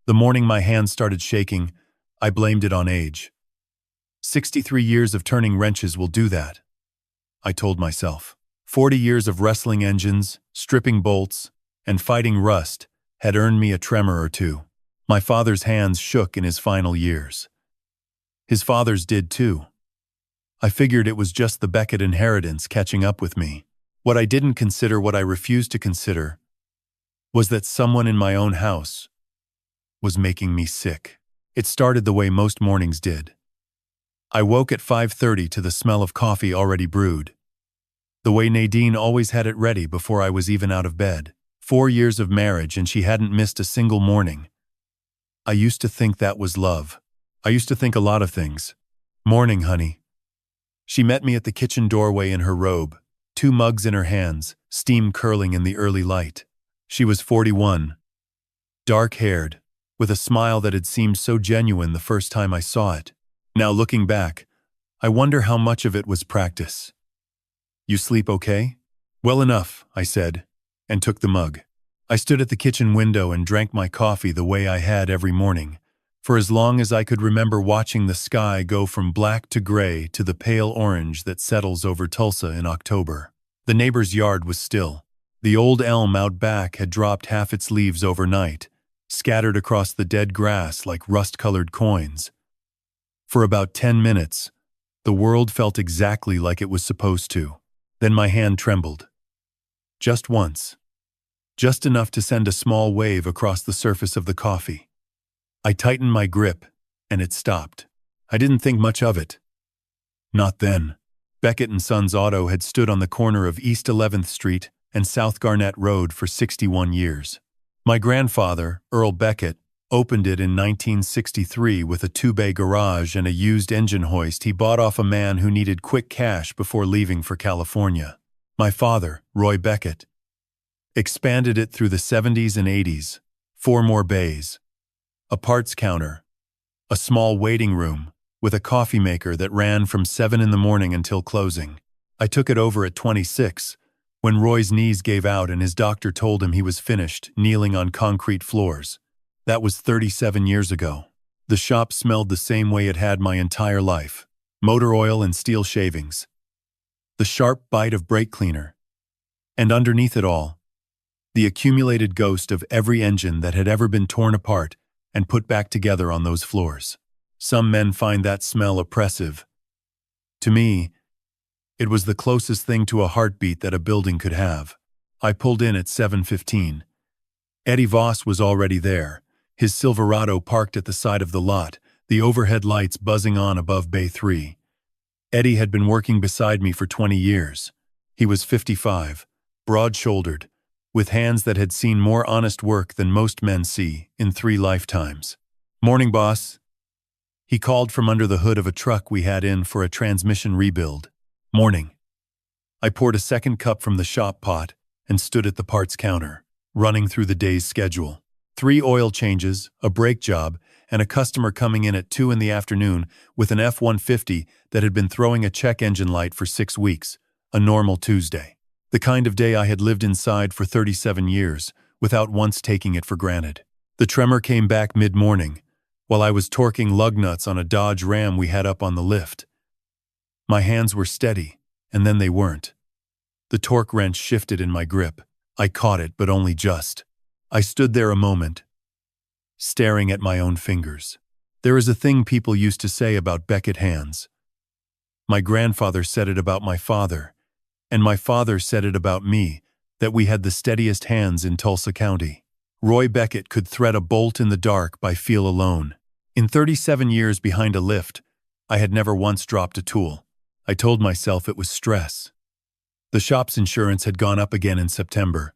The morning my hands started shaking, I blamed it on age. 63 years of turning wrenches will do that, I told myself. 40 years of wrestling engines, stripping bolts, and fighting rust had earned me a tremor or two. My father's hands shook in his final years. His father's did too. I figured it was just the Beckett inheritance catching up with me. What I didn't consider, what I refused to consider, was that someone in my own house was making me sick. It started the way most mornings did. I woke at 5:30 to the smell of coffee already brewed. The way Nadine always had it ready before I was even out of bed. 4 years of marriage and she hadn't missed a single morning. I used to think that was love. I used to think a lot of things. Morning, honey. She met me at the kitchen doorway in her robe, 2 mugs in her hands, steam curling in the early light. She was 41, dark-haired, with a smile that had seemed so genuine the first time I saw it. Now looking back, I wonder how much of it was practice. "You sleep okay?" "Well enough," I said, and took the mug. I stood at the kitchen window and drank my coffee the way I had every morning, for as long as I could remember watching the sky go from black to gray to the pale orange that settles over Tulsa in October. The neighbor's yard was still. The old elm out back had dropped half its leaves overnight, scattered across the dead grass like rust-colored coins. For about 10 minutes, the world felt exactly like it was supposed to. Then my hand trembled. Just once. Just enough to send a small wave across the surface of the coffee. I tightened my grip, and it stopped. I didn't think much of it. Not then. Beckett Sons Auto had stood on the corner of East 11th Street and South Garnett Road for 61 years. My grandfather, Earl Beckett, opened it in 1963 with a 2-bay garage and a used engine hoist he bought off a man who needed quick cash before leaving for California. My father, Roy Beckett, expanded it through the 70s and 80s, 4 more bays, a parts counter, a small waiting room, with a coffee maker that ran from 7 in the morning until closing. I took it over at 26, when Roy's knees gave out and his doctor told him he was finished kneeling on concrete floors. That was 37 years ago. The shop smelled the same way it had my entire life. Motor oil and steel shavings. The sharp bite of brake cleaner. And underneath it all, the accumulated ghost of every engine that had ever been torn apart and put back together on those floors. Some men find that smell oppressive. To me, it was the closest thing to a heartbeat that a building could have. I pulled in at 7:15. Eddie Voss was already there, his Silverado parked at the side of the lot, the overhead lights buzzing on above Bay 3. Eddie had been working beside me for 20 years. He was 55, broad-shouldered, with hands that had seen more honest work than most men see in 3 lifetimes. "Morning, boss," he called from under the hood of a truck we had in for a transmission rebuild. "Morning." I poured a second cup from the shop pot and stood at the parts counter, running through the day's schedule. 3 oil changes, a brake job, and a customer coming in at 2 in the afternoon with an F-150 that had been throwing a check engine light for 6 weeks, a normal Tuesday. The kind of day I had lived inside for 37 years, without once taking it for granted. The tremor came back mid-morning, while I was torquing lug nuts on a Dodge Ram we had up on the lift. My hands were steady, and then they weren't. The torque wrench shifted in my grip. I caught it, but only just. I stood there a moment, staring at my own fingers. There is a thing people used to say about Beckett hands. My grandfather said it about my father, and my father said it about me, that we had the steadiest hands in Tulsa County. Roy Beckett could thread a bolt in the dark by feel alone. In 37 years behind a lift, I had never once dropped a tool. I told myself it was stress. The shop's insurance had gone up again in September.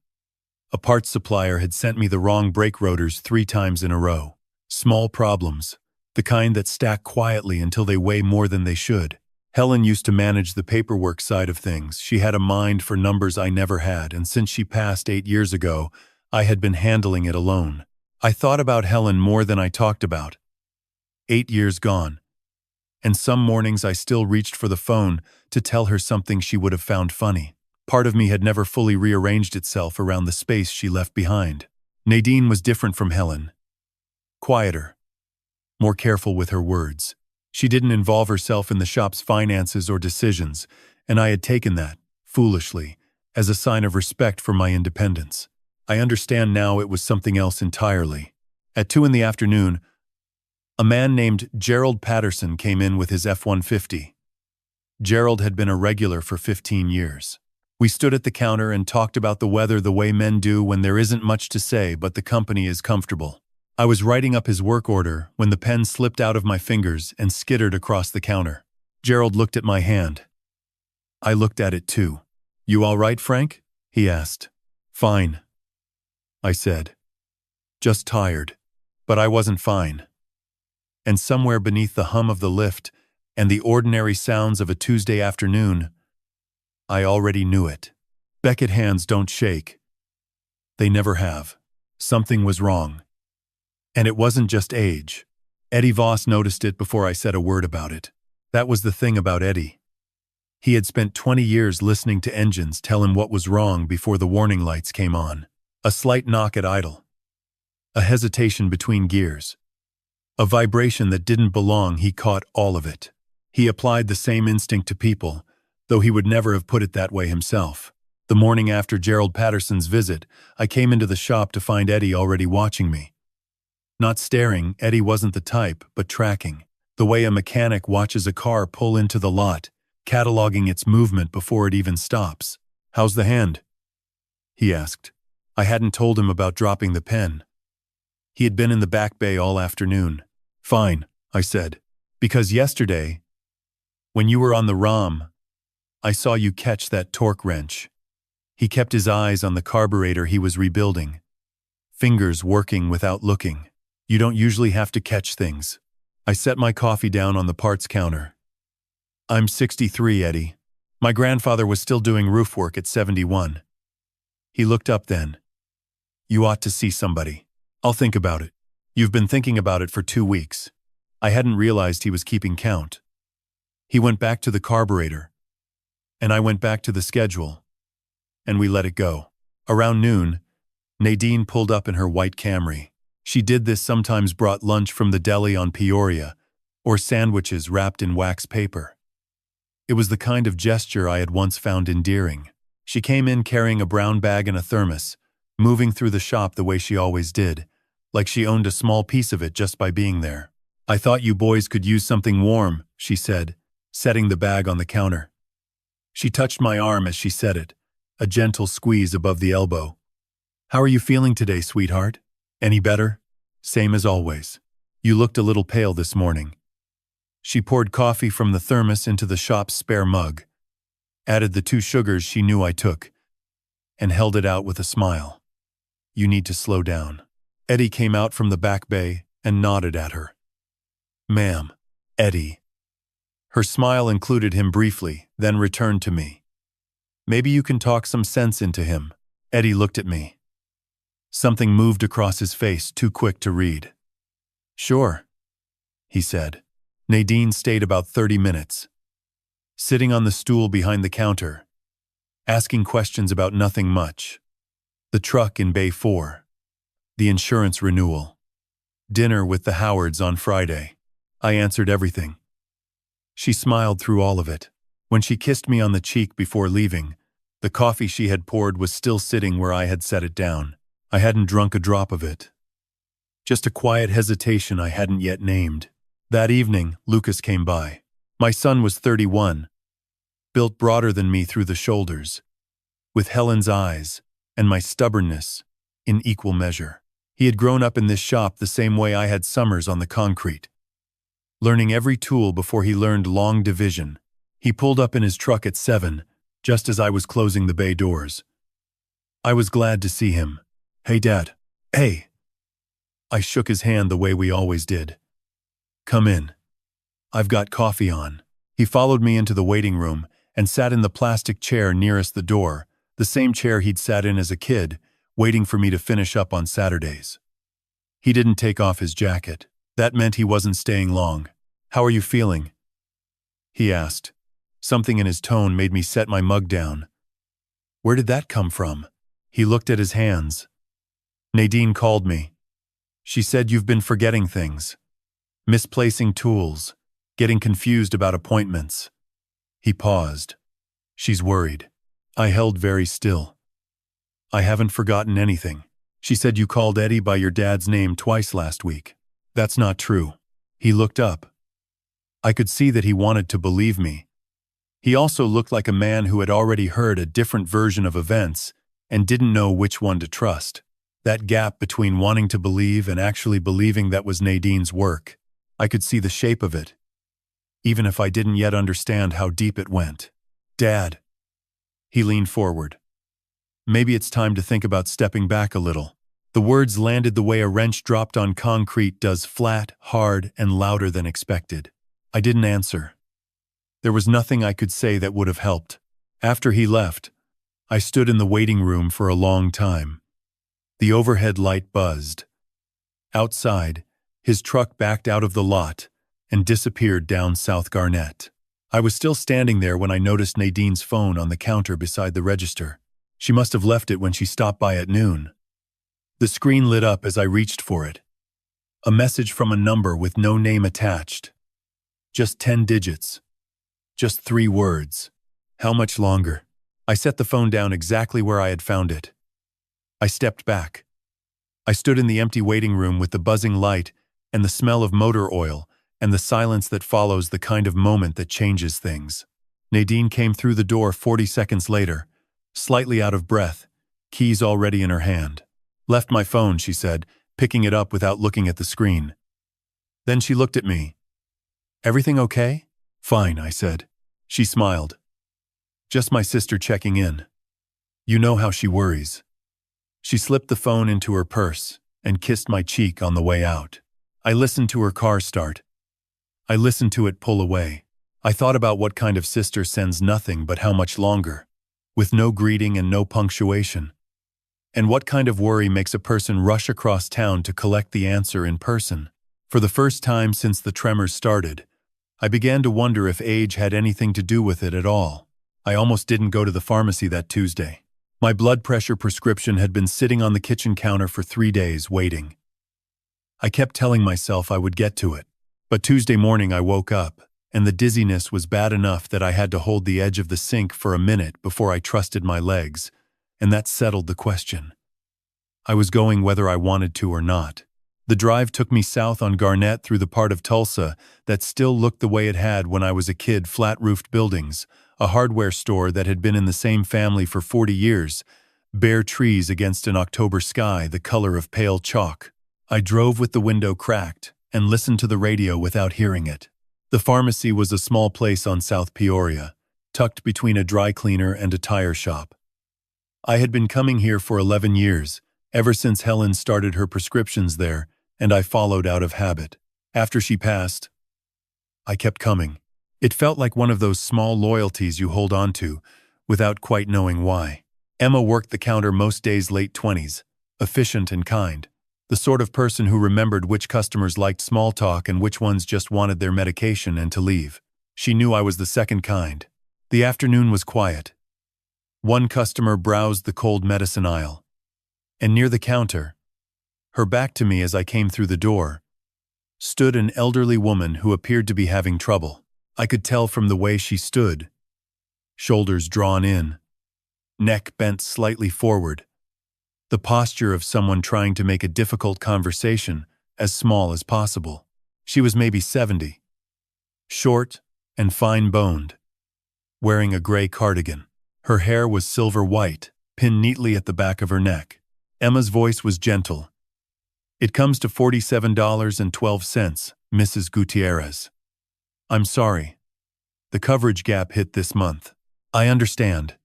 A parts supplier had sent me the wrong brake rotors 3 times in a row. Small problems, the kind that stack quietly until they weigh more than they should. Helen used to manage the paperwork side of things. She had a mind for numbers I never had, and since she passed 8 years ago, I had been handling it alone. I thought about Helen more than I talked about. 8 years gone. And some mornings I still reached for the phone to tell her something she would have found funny. Part of me had never fully rearranged itself around the space she left behind. Nadine was different from Helen. quieter, more careful with her words. She didn't involve herself in the shop's finances or decisions, and I had taken that, foolishly, as a sign of respect for my independence. I understand now it was something else entirely. At 2 in the afternoon, a man named Gerald Patterson came in with his F-150. Gerald had been a regular for 15 years. We stood at the counter and talked about the weather the way men do when there isn't much to say but the company is comfortable. I was writing up his work order when the pen slipped out of my fingers and skittered across the counter. Gerald looked at my hand. I looked at it too. "You all right, Frank?" he asked. "Fine," I said. "Just tired." But I wasn't fine. And somewhere beneath the hum of the lift and the ordinary sounds of a Tuesday afternoon, I already knew it. Beckett hands don't shake. They never have. Something was wrong. And it wasn't just age. Eddie Voss noticed it before I said a word about it. That was the thing about Eddie. He had spent 20 years listening to engines tell him what was wrong before the warning lights came on. A slight knock at idle. A hesitation between gears. A vibration that didn't belong, he caught all of it. He applied the same instinct to people, though he would never have put it that way himself. The morning after Gerald Patterson's visit, I came into the shop to find Eddie already watching me. Not staring, Eddie wasn't the type, but tracking. The way a mechanic watches a car pull into the lot, cataloging its movement before it even stops. "How's the hand?" he asked. I hadn't told him about dropping the pen. He had been in the back bay all afternoon. "Fine," I said, "because yesterday, when you were on the ROM, I saw you catch that torque wrench." He kept his eyes on the carburetor he was rebuilding, fingers working without looking. "You don't usually have to catch things." I set my coffee down on the parts counter. "I'm 63, Eddie. My grandfather was still doing roof work at 71. He looked up then. "You ought to see somebody." "I'll think about it." "You've been thinking about it for 2 weeks. I hadn't realized he was keeping count." He went back to the carburetor, and I went back to the schedule, and we let it go. Around noon, Nadine pulled up in her white Camry. She did this sometimes brought lunch from the deli on Peoria, or sandwiches wrapped in wax paper. It was the kind of gesture I had once found endearing. She came in carrying a brown bag and a thermos, moving through the shop the way she always did, like she owned a small piece of it just by being there. "I thought you boys could use something warm," she said, setting the bag on the counter. She touched my arm as she said it, a gentle squeeze above the elbow. "How are you feeling today, sweetheart? Any better?" "Same as always. You looked a little pale this morning." She poured coffee from the thermos into the shop's spare mug, added the 2 sugars she knew I took, and held it out with a smile. "You need to slow down." Eddie came out from the back bay and nodded at her. "Ma'am." "Eddie." Her smile included him briefly, then returned to me. "Maybe you can talk some sense into him." Eddie looked at me. Something moved across his face, too quick to read. "Sure," he said. Nadine stayed about 30 minutes, sitting on the stool behind the counter, asking questions about nothing much. The truck in Bay 4, the insurance renewal, dinner with the Howards on Friday. I answered everything. She smiled through all of it. When she kissed me on the cheek before leaving, the coffee she had poured was still sitting where I had set it down. I hadn't drunk a drop of it. Just a quiet hesitation I hadn't yet named. That evening, Lucas came by. My son was 31, built broader than me through the shoulders, with Helen's eyes and my stubbornness in equal measure. He had grown up in this shop the same way I had summers on the concrete, learning every tool before he learned long division. He pulled up in his truck at 7, just as I was closing the bay doors. I was glad to see him. "Hey, Dad." "Hey." I shook his hand the way we always did. "Come in. I've got coffee on." He followed me into the waiting room and sat in the plastic chair nearest the door, the same chair he'd sat in as a kid, waiting for me to finish up on Saturdays. He didn't take off his jacket. That meant he wasn't staying long. "How are you feeling?" he asked. Something in his tone made me set my mug down. "Where did that come from?" He looked at his hands. "Nadine called me. She said you've been forgetting things, misplacing tools, getting confused about appointments. He paused. She's worried. I held very still. I haven't forgotten anything. She said you called Eddie by your dad's name twice last week. That's not true. He looked up. I could see that he wanted to believe me. He also looked like a man who had already heard a different version of events and didn't know which one to trust. That gap between wanting to believe and actually believing that was Nadine's work. I could see the shape of it, even if I didn't yet understand how deep it went. Dad. He leaned forward. Maybe it's time to think about stepping back a little. The words landed the way a wrench dropped on concrete does, flat, hard, and louder than expected. I didn't answer. There was nothing I could say that would have helped. After he left, I stood in the waiting room for a long time. The overhead light buzzed. Outside, his truck backed out of the lot and disappeared down South Garnett. I was still standing there when I noticed Nadine's phone on the counter beside the register. She must have left it when she stopped by at noon. The screen lit up as I reached for it. A message from a number with no name attached. Just 10 digits. Just 3 words. How much longer? I set the phone down exactly where I had found it. I stepped back. I stood in the empty waiting room with the buzzing light and the smell of motor oil and the silence that follows the kind of moment that changes things. Nadine came through the door 40 seconds later, slightly out of breath, keys already in her hand. Left my phone, she said, picking it up without looking at the screen. Then she looked at me. Everything okay? Fine, I said. She smiled. Just my sister checking in. You know how she worries. She slipped the phone into her purse and kissed my cheek on the way out. I listened to her car start. I listened to it pull away. I thought about what kind of sister sends nothing but how much longer, with no greeting and no punctuation. And what kind of worry makes a person rush across town to collect the answer in person? For the first time since the tremors started, I began to wonder if age had anything to do with it at all. I almost didn't go to the pharmacy that Tuesday. My blood pressure prescription had been sitting on the kitchen counter for 3 days, waiting. I kept telling myself I would get to it. But Tuesday morning I woke up, and the dizziness was bad enough that I had to hold the edge of the sink for a minute before I trusted my legs, and that settled the question. I was going whether I wanted to or not. The drive took me south on Garnett through the part of Tulsa that still looked the way it had when I was a kid, flat-roofed buildings, a hardware store that had been in the same family for 40 years, bare trees against an October sky the color of pale chalk. I drove with the window cracked and listened to the radio without hearing it. The pharmacy was a small place on South Peoria, tucked between a dry cleaner and a tire shop. I had been coming here for 11 years, ever since Helen started her prescriptions there, and I followed out of habit. After she passed, I kept coming. It felt like one of those small loyalties you hold on to, without quite knowing why. Emma worked the counter most days, late 20s, efficient and kind. The sort of person who remembered which customers liked small talk and which ones just wanted their medication and to leave. She knew I was the second kind. The afternoon was quiet. One customer browsed the cold medicine aisle. And near the counter, her back to me as I came through the door, stood an elderly woman who appeared to be having trouble. I could tell from the way she stood. Shoulders drawn in, neck bent slightly forward. The posture of someone trying to make a difficult conversation as small as possible. She was maybe 70. Short and fine-boned, wearing a gray cardigan. Her hair was silver white, pinned neatly at the back of her neck. Emma's voice was gentle. It comes to $47.12, Mrs. Gutierrez. I'm sorry. The coverage gap hit this month. I understand.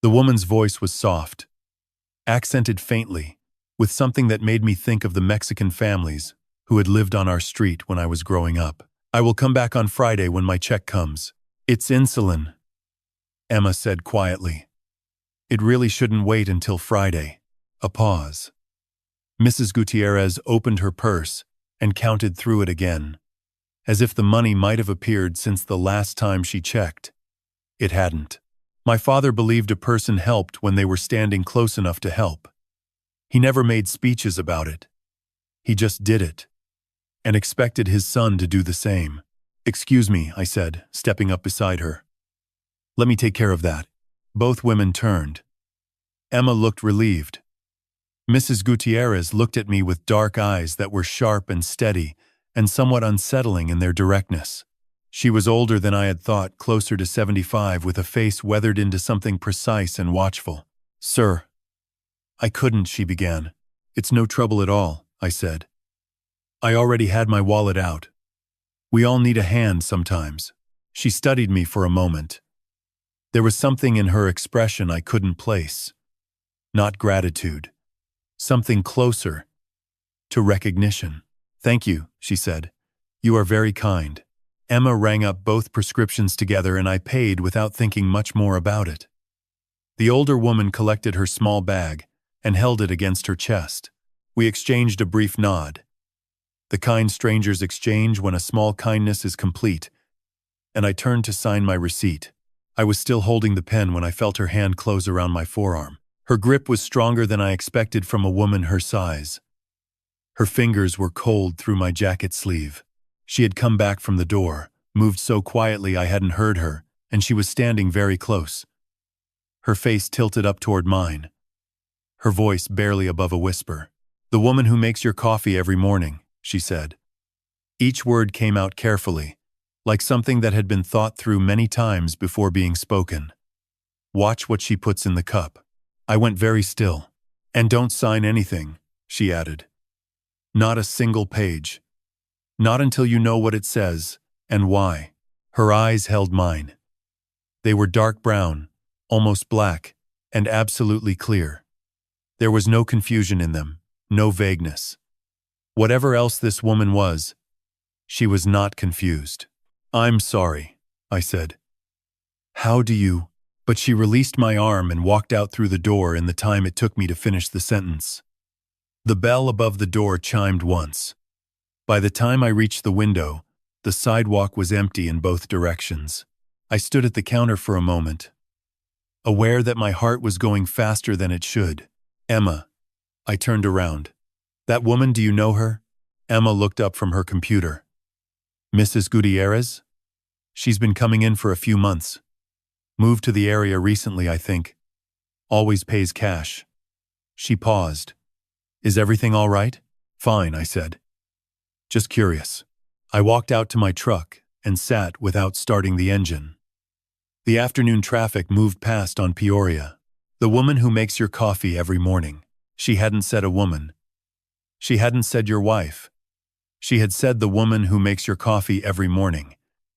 The woman's voice was soft, accented faintly, with something that made me think of the Mexican families who had lived on our street when I was growing up. I will come back on Friday when my check comes. It's insulin, Emma said quietly. It really shouldn't wait until Friday. A pause. Mrs. Gutierrez opened her purse and counted through it again, as if the money might have appeared since the last time she checked. It hadn't. My father believed a person helped when they were standing close enough to help. He never made speeches about it. He just did it, and expected his son to do the same. "Excuse me," I said, stepping up beside her. "Let me take care of that." Both women turned. Emma looked relieved. Mrs. Gutierrez looked at me with dark eyes that were sharp and steady and somewhat unsettling in their directness. She was older than I had thought, closer to 75, with a face weathered into something precise and watchful. "Sir." "I couldn't," she began. "It's no trouble at all," I said. I already had my wallet out. "We all need a hand sometimes." She studied me for a moment. There was something in her expression I couldn't place. Not gratitude. Something closer to recognition. "Thank you," she said. "You are very kind." Emma rang up both prescriptions together and I paid without thinking much more about it. The older woman collected her small bag and held it against her chest. We exchanged a brief nod. The kind strangers exchange when a small kindness is complete, and I turned to sign my receipt. I was still holding the pen when I felt her hand close around my forearm. Her grip was stronger than I expected from a woman her size. Her fingers were cold through my jacket sleeve. She had come back from the door, moved so quietly I hadn't heard her, and she was standing very close. Her face tilted up toward mine. Her voice barely above a whisper. "The woman who makes your coffee every morning," she said. Each word came out carefully, like something that had been thought through many times before being spoken. "Watch what she puts in the cup." I went very still. "And don't sign anything," she added. "Not a single page. Not until you know what it says, and why." Her eyes held mine. They were dark brown, almost black, and absolutely clear. There was no confusion in them, no vagueness. Whatever else this woman was, she was not confused. "I'm sorry," I said. "How do you—" But she released my arm and walked out through the door in the time it took me to finish the sentence. The bell above the door chimed once. By the time I reached the window, the sidewalk was empty in both directions. I stood at the counter for a moment, aware that my heart was going faster than it should. "Emma." I turned around. "That woman, do you know her?" Emma looked up from her computer. "Mrs. Gutierrez? She's been coming in for a few months. Moved to the area recently, I think. Always pays cash." She paused. "Is everything all right?" "Fine," I said. "Just curious." I walked out to my truck and sat without starting the engine. The afternoon traffic moved past on Peoria. "The woman who makes your coffee every morning." She hadn't said a woman. She hadn't said your wife. She had said the woman who makes your coffee every morning,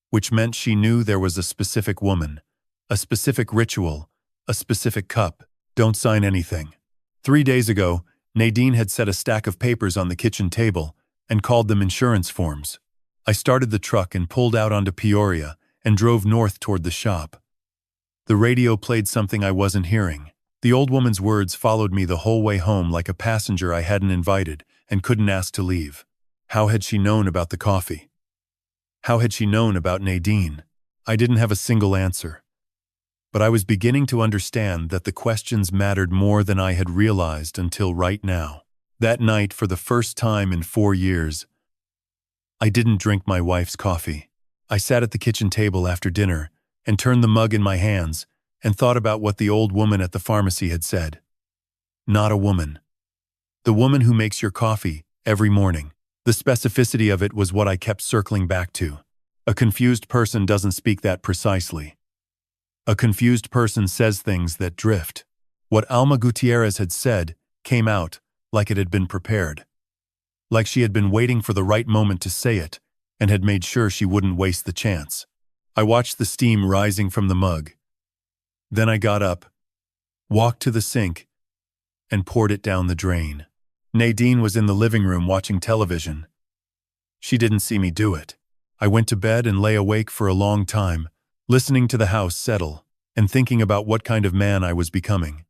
which meant she knew there was a specific woman, a specific ritual, a specific cup. "Don't sign anything." 3 days ago, Nadine had set a stack of papers on the kitchen table and called them insurance forms. I started the truck and pulled out onto Peoria and drove north toward the shop. The radio played something I wasn't hearing. The old woman's words followed me the whole way home like a passenger I hadn't invited and couldn't ask to leave. How had she known about the coffee? How had she known about Nadine? I didn't have a single answer. But I was beginning to understand that the questions mattered more than I had realized until right now. That night, for the first time in 4 years, I didn't drink my wife's coffee. I sat at the kitchen table after dinner and turned the mug in my hands and thought about what the old woman at the pharmacy had said. Not a woman. The woman who makes your coffee every morning. The specificity of it was what I kept circling back to. A confused person doesn't speak that precisely. A confused person says things that drift. What Alma Gutierrez had said came out like it had been prepared. Like she had been waiting for the right moment to say it and had made sure she wouldn't waste the chance. I watched the steam rising from the mug. Then I got up, walked to the sink, and poured it down the drain. Nadine was in the living room watching television. She didn't see me do it. I went to bed and lay awake for a long time, listening to the house settle and thinking about what kind of man I was becoming.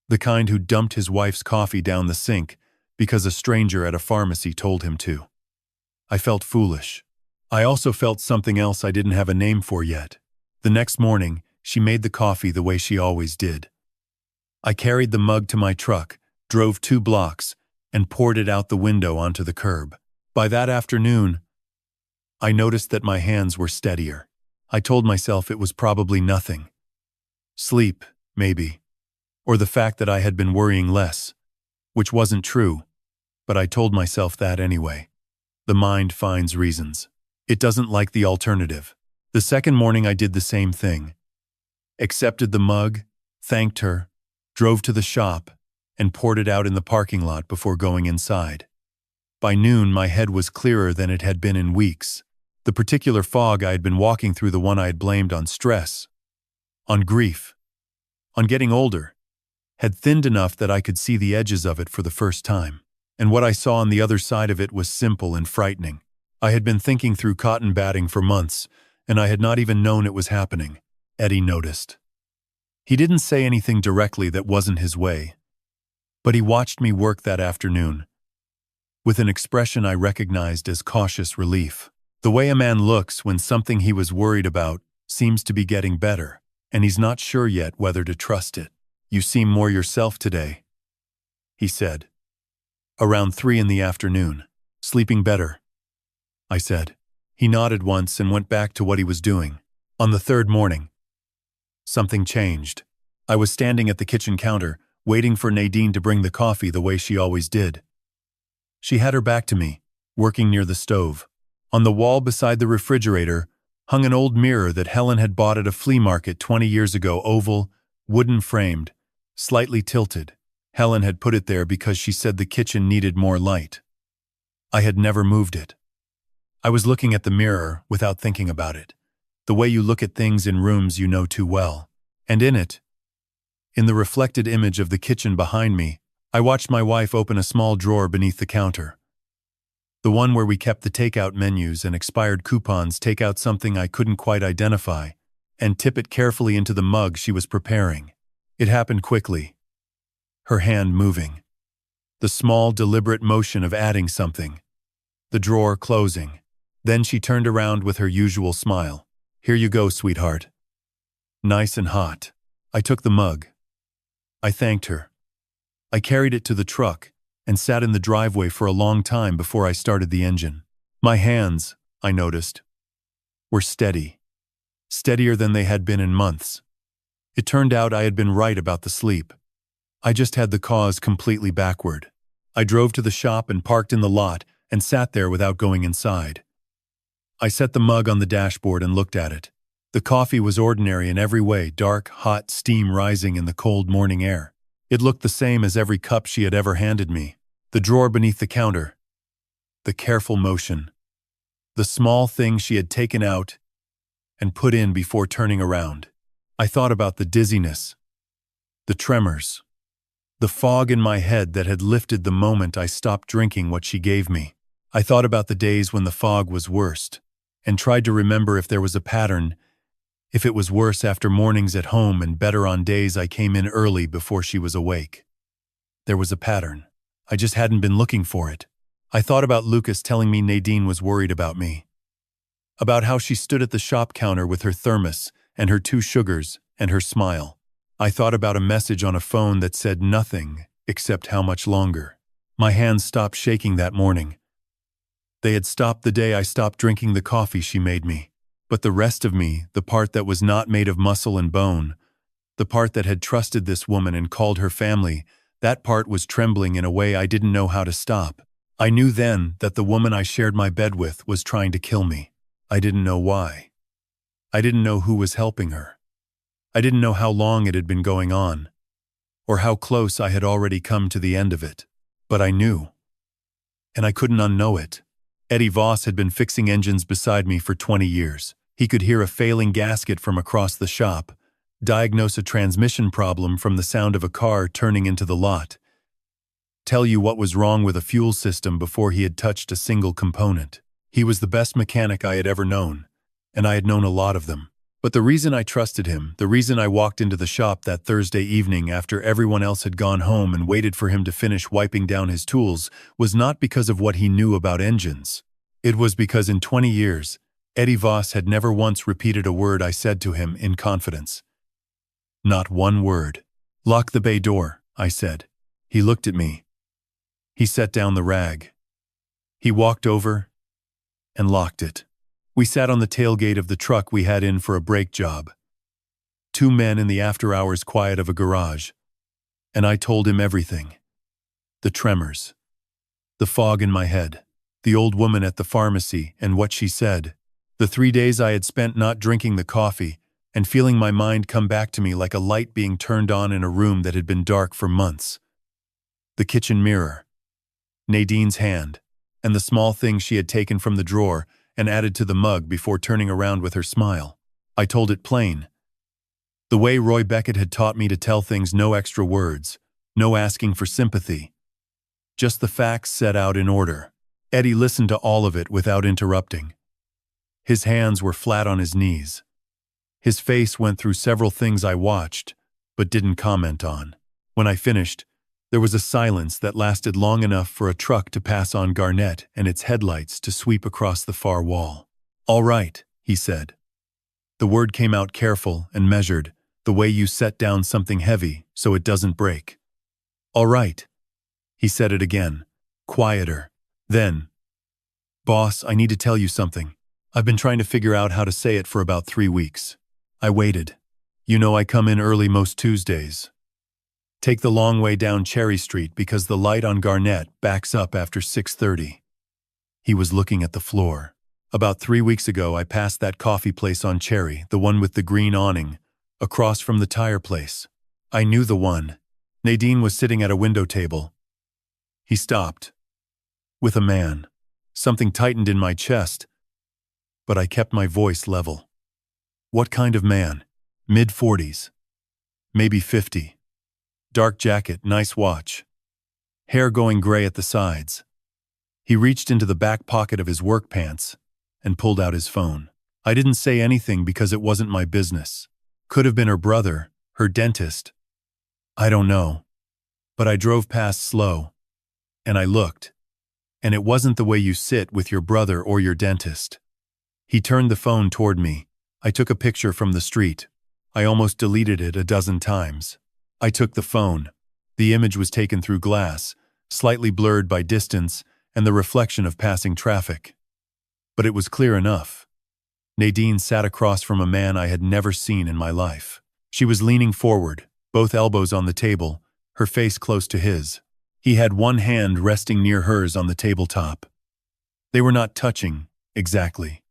The kind who dumped his wife's coffee down the sink because a stranger at a pharmacy told him to. I felt foolish. I also felt something else I didn't have a name for yet. The next morning, she made the coffee the way she always did. I carried the mug to my truck, drove 2 blocks, and poured it out the window onto the curb. By that afternoon, I noticed that my hands were steadier. I told myself it was probably nothing. Sleep, maybe. Or the fact that I had been worrying less, which wasn't true, but I told myself that anyway. The mind finds reasons. It doesn't like the alternative. The second morning I did the same thing. Accepted the mug, thanked her, drove to the shop, and poured it out in the parking lot before going inside. By noon, my head was clearer than it had been in weeks. The particular fog I had been walking through, the one I had blamed on stress, on grief, on getting older, had thinned enough that I could see the edges of it for the first time. And what I saw on the other side of it was simple and frightening. I had been thinking through cotton batting for months, and I had not even known it was happening. Eddie noticed. He didn't say anything directly that wasn't his way, but he watched me work that afternoon, with an expression I recognized as cautious relief. The way a man looks when something he was worried about seems to be getting better, and he's not sure yet whether to trust it. "You seem more yourself today," he said. Around 3 in the afternoon. "Sleeping better," I said. He nodded once and went back to what he was doing. On the third morning, something changed. I was standing at the kitchen counter, waiting for Nadine to bring the coffee the way she always did. She had her back to me, working near the stove. On the wall beside the refrigerator hung an old mirror that Helen had bought at a flea market 20 years ago, oval, wooden-framed, slightly tilted. Helen had put it there because she said the kitchen needed more light. I had never moved it. I was looking at the mirror without thinking about it, the way you look at things in rooms you know too well. And in it, in the reflected image of the kitchen behind me, I watched my wife open a small drawer beneath the counter. The one where we kept the takeout menus and expired coupons, take out something I couldn't quite identify, and tip it carefully into the mug she was preparing. It happened quickly, her hand moving. The small, deliberate motion of adding something. The drawer closing. Then she turned around with her usual smile. "Here you go, sweetheart. Nice and hot." I took the mug. I thanked her. I carried it to the truck and sat in the driveway for a long time before I started the engine. My hands, I noticed, were steady. Steadier than they had been in months. It turned out I had been right about the sleep. I just had the cause completely backward. I drove to the shop and parked in the lot and sat there without going inside. I set the mug on the dashboard and looked at it. The coffee was ordinary in every way, dark, hot steam rising in the cold morning air. It looked the same as every cup she had ever handed me. The drawer beneath the counter. The careful motion. The small things she had taken out and put in before turning around. I thought about the dizziness, the tremors, the fog in my head that had lifted the moment I stopped drinking what she gave me. I thought about the days when the fog was worst, and tried to remember if there was a pattern, if it was worse after mornings at home and better on days I came in early before she was awake. There was a pattern. I just hadn't been looking for it. I thought about Lucas telling me Nadine was worried about me. About how she stood at the shop counter with her thermos and her 2 sugars and her smile. I thought about a message on a phone that said nothing except how much longer. My hands stopped shaking that morning. They had stopped the day I stopped drinking the coffee she made me. But the rest of me, the part that was not made of muscle and bone, the part that had trusted this woman and called her family, that part was trembling in a way I didn't know how to stop. I knew then that the woman I shared my bed with was trying to kill me. I didn't know why. I didn't know who was helping her. I didn't know how long it had been going on, or how close I had already come to the end of it. But I knew. And I couldn't unknow it. Eddie Voss had been fixing engines beside me for 20 years. He could hear a failing gasket from across the shop, diagnose a transmission problem from the sound of a car turning into the lot, tell you what was wrong with a fuel system before he had touched a single component. He was the best mechanic I had ever known, and I had known a lot of them. But the reason I trusted him, the reason I walked into the shop that Thursday evening after everyone else had gone home and waited for him to finish wiping down his tools, was not because of what he knew about engines. It was because in 20 years, Eddie Voss had never once repeated a word I said to him in confidence. Not one word. "Lock the bay door," I said. He looked at me. He set down the rag. He walked over and locked it. We sat on the tailgate of the truck we had in for a brake job. Two men in the after-hours quiet of a garage. And I told him everything. The tremors. The fog in my head. The old woman at the pharmacy and what she said. The 3 days I had spent not drinking the coffee and feeling my mind come back to me like a light being turned on in a room that had been dark for months. The kitchen mirror. Nadine's hand. And the small things she had taken from the drawer and added to the mug before turning around with her smile. I told it plain. The way Roy Beckett had taught me to tell things, no extra words, no asking for sympathy. Just the facts set out in order. Eddie listened to all of it without interrupting. His hands were flat on his knees. His face went through several things I watched, but didn't comment on. When I finished, there was a silence that lasted long enough for a truck to pass on Garnett and its headlights to sweep across the far wall. "All right," he said. The word came out careful and measured, the way you set down something heavy so it doesn't break. "All right." He said it again, quieter. Then, "Boss, I need to tell you something. I've been trying to figure out how to say it for about 3 weeks. I waited. You know I come in early most Tuesdays. Take the long way down Cherry Street because the light on Garnett backs up after 6:30. He was looking at the floor. "About 3 weeks ago I passed that coffee place on Cherry, the one with the green awning, across from the tire place. I knew the one. Nadine was sitting at a window table." He stopped. "With a man." Something tightened in my chest, but I kept my voice level. "What kind of man?" "Mid-40s. Maybe 50. Dark jacket, nice watch. Hair going gray at the sides." He reached into the back pocket of his work pants and pulled out his phone. I didn't say anything because it wasn't my business. Could have been her brother, her dentist. I don't know. But I drove past slow, and I looked. And it wasn't the way you sit with your brother or your dentist. He turned the phone toward me. I took a picture from the street. I almost deleted it a dozen times. I took the phone. The image was taken through glass, slightly blurred by distance and the reflection of passing traffic. But it was clear enough. Nadine sat across from a man I had never seen in my life. She was leaning forward, both elbows on the table, her face close to his. He had one hand resting near hers on the tabletop. They were not touching, exactly.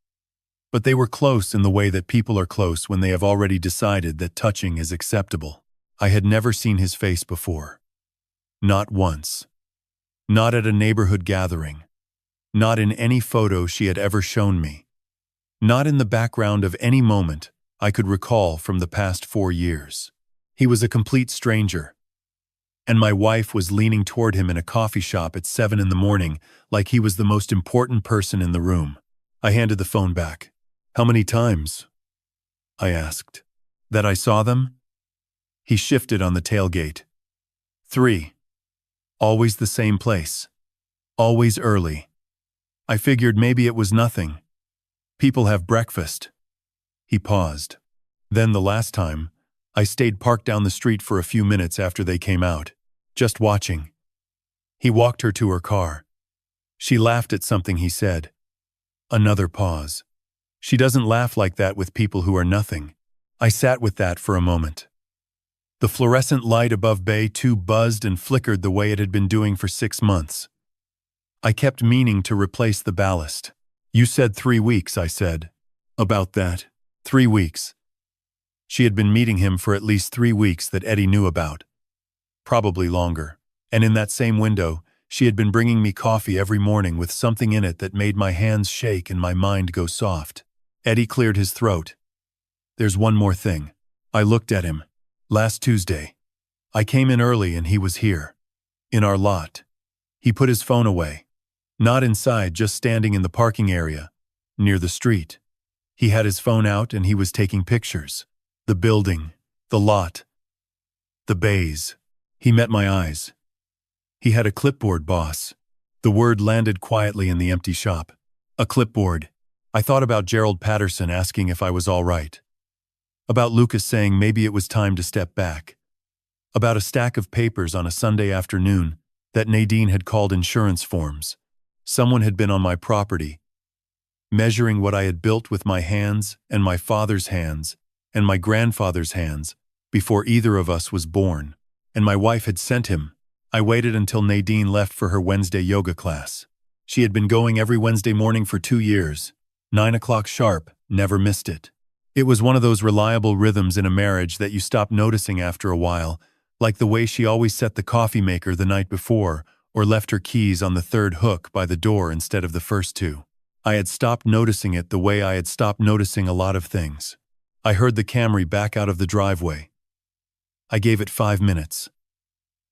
But they were close in the way that people are close when they have already decided that touching is acceptable. I had never seen his face before. Not once. Not at a neighborhood gathering. Not in any photo she had ever shown me. Not in the background of any moment I could recall from the past 4 years. He was a complete stranger. And my wife was leaning toward him in a coffee shop at 7 in the morning like he was the most important person in the room. I handed the phone back. "How many times?" I asked. "That I saw them?" He shifted on the tailgate. 3. Always the same place. Always early. I figured maybe it was nothing. People have breakfast. He paused. Then the last time, I stayed parked down the street for a few minutes after they came out, just watching. He walked her to her car. She laughed at something he said. Another pause. She doesn't laugh like that with people who are nothing. I sat with that for a moment. The fluorescent light above Bay 2 buzzed and flickered the way it had been doing for 6 months. I kept meaning to replace the ballast. "You said 3 weeks," I said. "About that. 3 weeks." She had been meeting him for at least 3 weeks that Eddie knew about. Probably longer. And in that same window, she had been bringing me coffee every morning with something in it that made my hands shake and my mind go soft. Eddie cleared his throat. "There's one more thing." I looked at him. "Last Tuesday. I came in early and he was here. In our lot." He put his phone away. Not inside, just standing in the parking area, near the street. He had his phone out and he was taking pictures. The building, the lot, the bays. He met my eyes. He had a clipboard, boss. The word landed quietly in the empty shop. A clipboard. I thought about Gerald Patterson asking if I was all right. About Lucas saying maybe it was time to step back. About a stack of papers on a Sunday afternoon that Nadine had called insurance forms. Someone had been on my property, measuring what I had built with my hands and my father's hands and my grandfather's hands before either of us was born, and my wife had sent him. I waited until Nadine left for her Wednesday yoga class. She had been going every Wednesday morning for 2 years, 9 o'clock sharp, never missed it. It was one of those reliable rhythms in a marriage that you stop noticing after a while, like the way she always set the coffee maker the night before or left her keys on the third hook by the door instead of the first two. I had stopped noticing it the way I had stopped noticing a lot of things. I heard the Camry back out of the driveway. I gave it 5 minutes.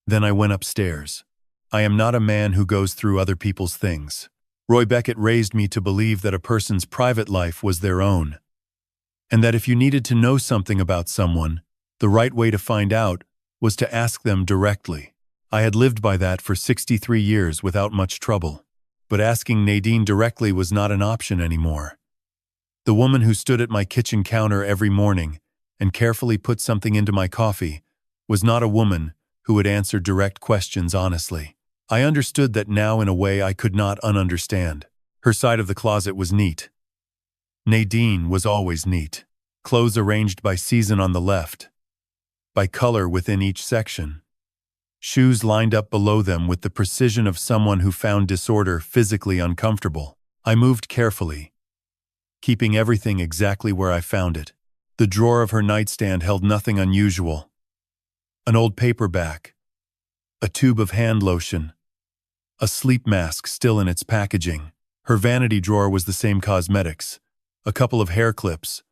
Then I went upstairs. I am not a man who goes through other people's things. Roy Beckett raised me to believe that a person's private life was their own, and that if you needed to know something about someone, the right way to find out was to ask them directly. I had lived by that for 63 years without much trouble. But asking Nadine directly was not an option anymore. The woman who stood at my kitchen counter every morning and carefully put something into my coffee was not a woman who would answer direct questions honestly. I understood that now in a way I could not ununderstand. Her side of the closet was neat. Nadine was always neat. Clothes arranged by season on the left, by color within each section. Shoes lined up below them with the precision of someone who found disorder physically uncomfortable. I moved carefully, keeping everything exactly where I found it. The drawer of her nightstand held nothing unusual. An old paperback, a tube of hand lotion, a sleep mask still in its packaging. Her vanity drawer was the same cosmetics, a couple of hair clips,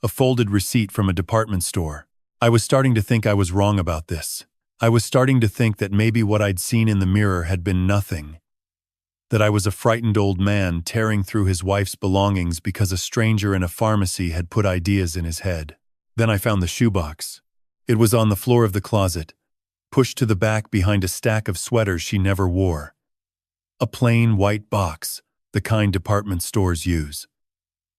a folded receipt from a department store. I was starting to think I was wrong about this. I was starting to think that maybe what I'd seen in the mirror had been nothing, that I was a frightened old man tearing through his wife's belongings because a stranger in a pharmacy had put ideas in his head. Then I found the shoebox. It was on the floor of the closet, pushed to the back behind a stack of sweaters she never wore. A plain white box, the kind department stores use.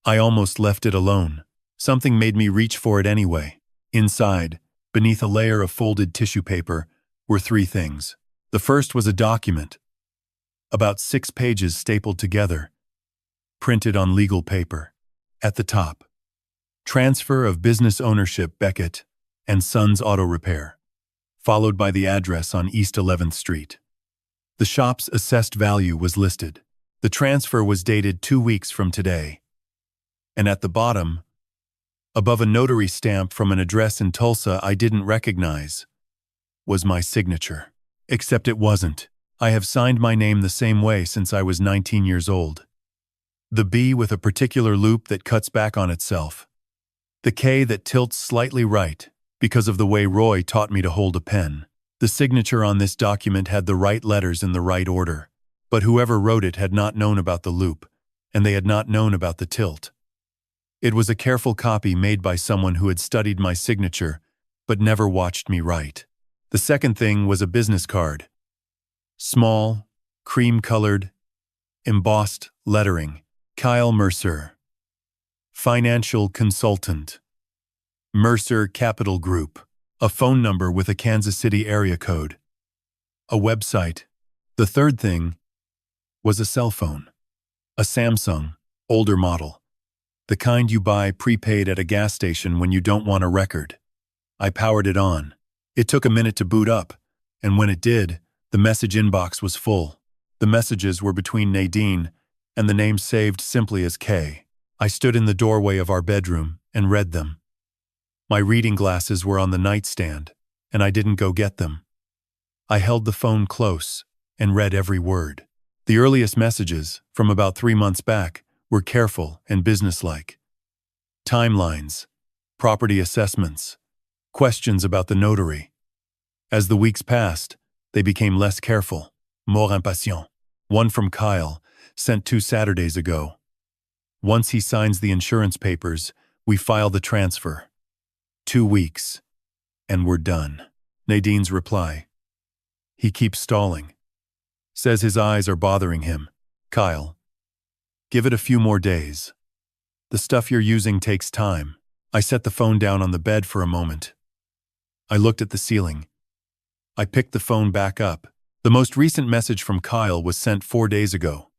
I almost left it alone. Something made me reach for it anyway. Inside, beneath a layer of folded tissue paper, were 3 things. The first was a document, about 6 pages stapled together, printed on legal paper. At the top, transfer of business ownership Beckett Sons Auto Repair, followed by the address on East 11th Street. The shop's assessed value was listed. The transfer was dated 2 weeks from today. And at the bottom, above a notary stamp from an address in Tulsa I didn't recognize, was my signature. Except it wasn't. I have signed my name the same way since I was 19 years old. The B with a particular loop that cuts back on itself. The K that tilts slightly right, because of the way Roy taught me to hold a pen. The signature on this document had the right letters in the right order, but whoever wrote it had not known about the loop, and they had not known about the tilt. It was a careful copy made by someone who had studied my signature, but never watched me write. The second thing was a business card. Small, cream-colored, embossed lettering. Kyle Mercer, financial consultant. Mercer Capital Group. A phone number with a Kansas City area code. A website. The third thing was a cell phone. A Samsung, older model. The kind you buy prepaid at a gas station when you don't want a record. I powered it on. It took a minute to boot up, and when it did, the message inbox was full. The messages were between Nadine and the name saved simply as K. I stood in the doorway of our bedroom and read them. My reading glasses were on the nightstand, and I didn't go get them. I held the phone close and read every word. The earliest messages, from about 3 months back, were careful and businesslike. Timelines, property assessments, questions about the notary. As the weeks passed, they became less careful, more impatient. One from Kyle, sent 2 Saturdays ago. Once he signs the insurance papers, we file the transfer. 2 weeks, and we're done. Nadine's reply. He keeps stalling. Says his eyes are bothering him. Kyle, give it a few more days. The stuff you're using takes time. I set the phone down on the bed for a moment. I looked at the ceiling. I picked the phone back up The most recent message from Kyle was sent 4 days ago,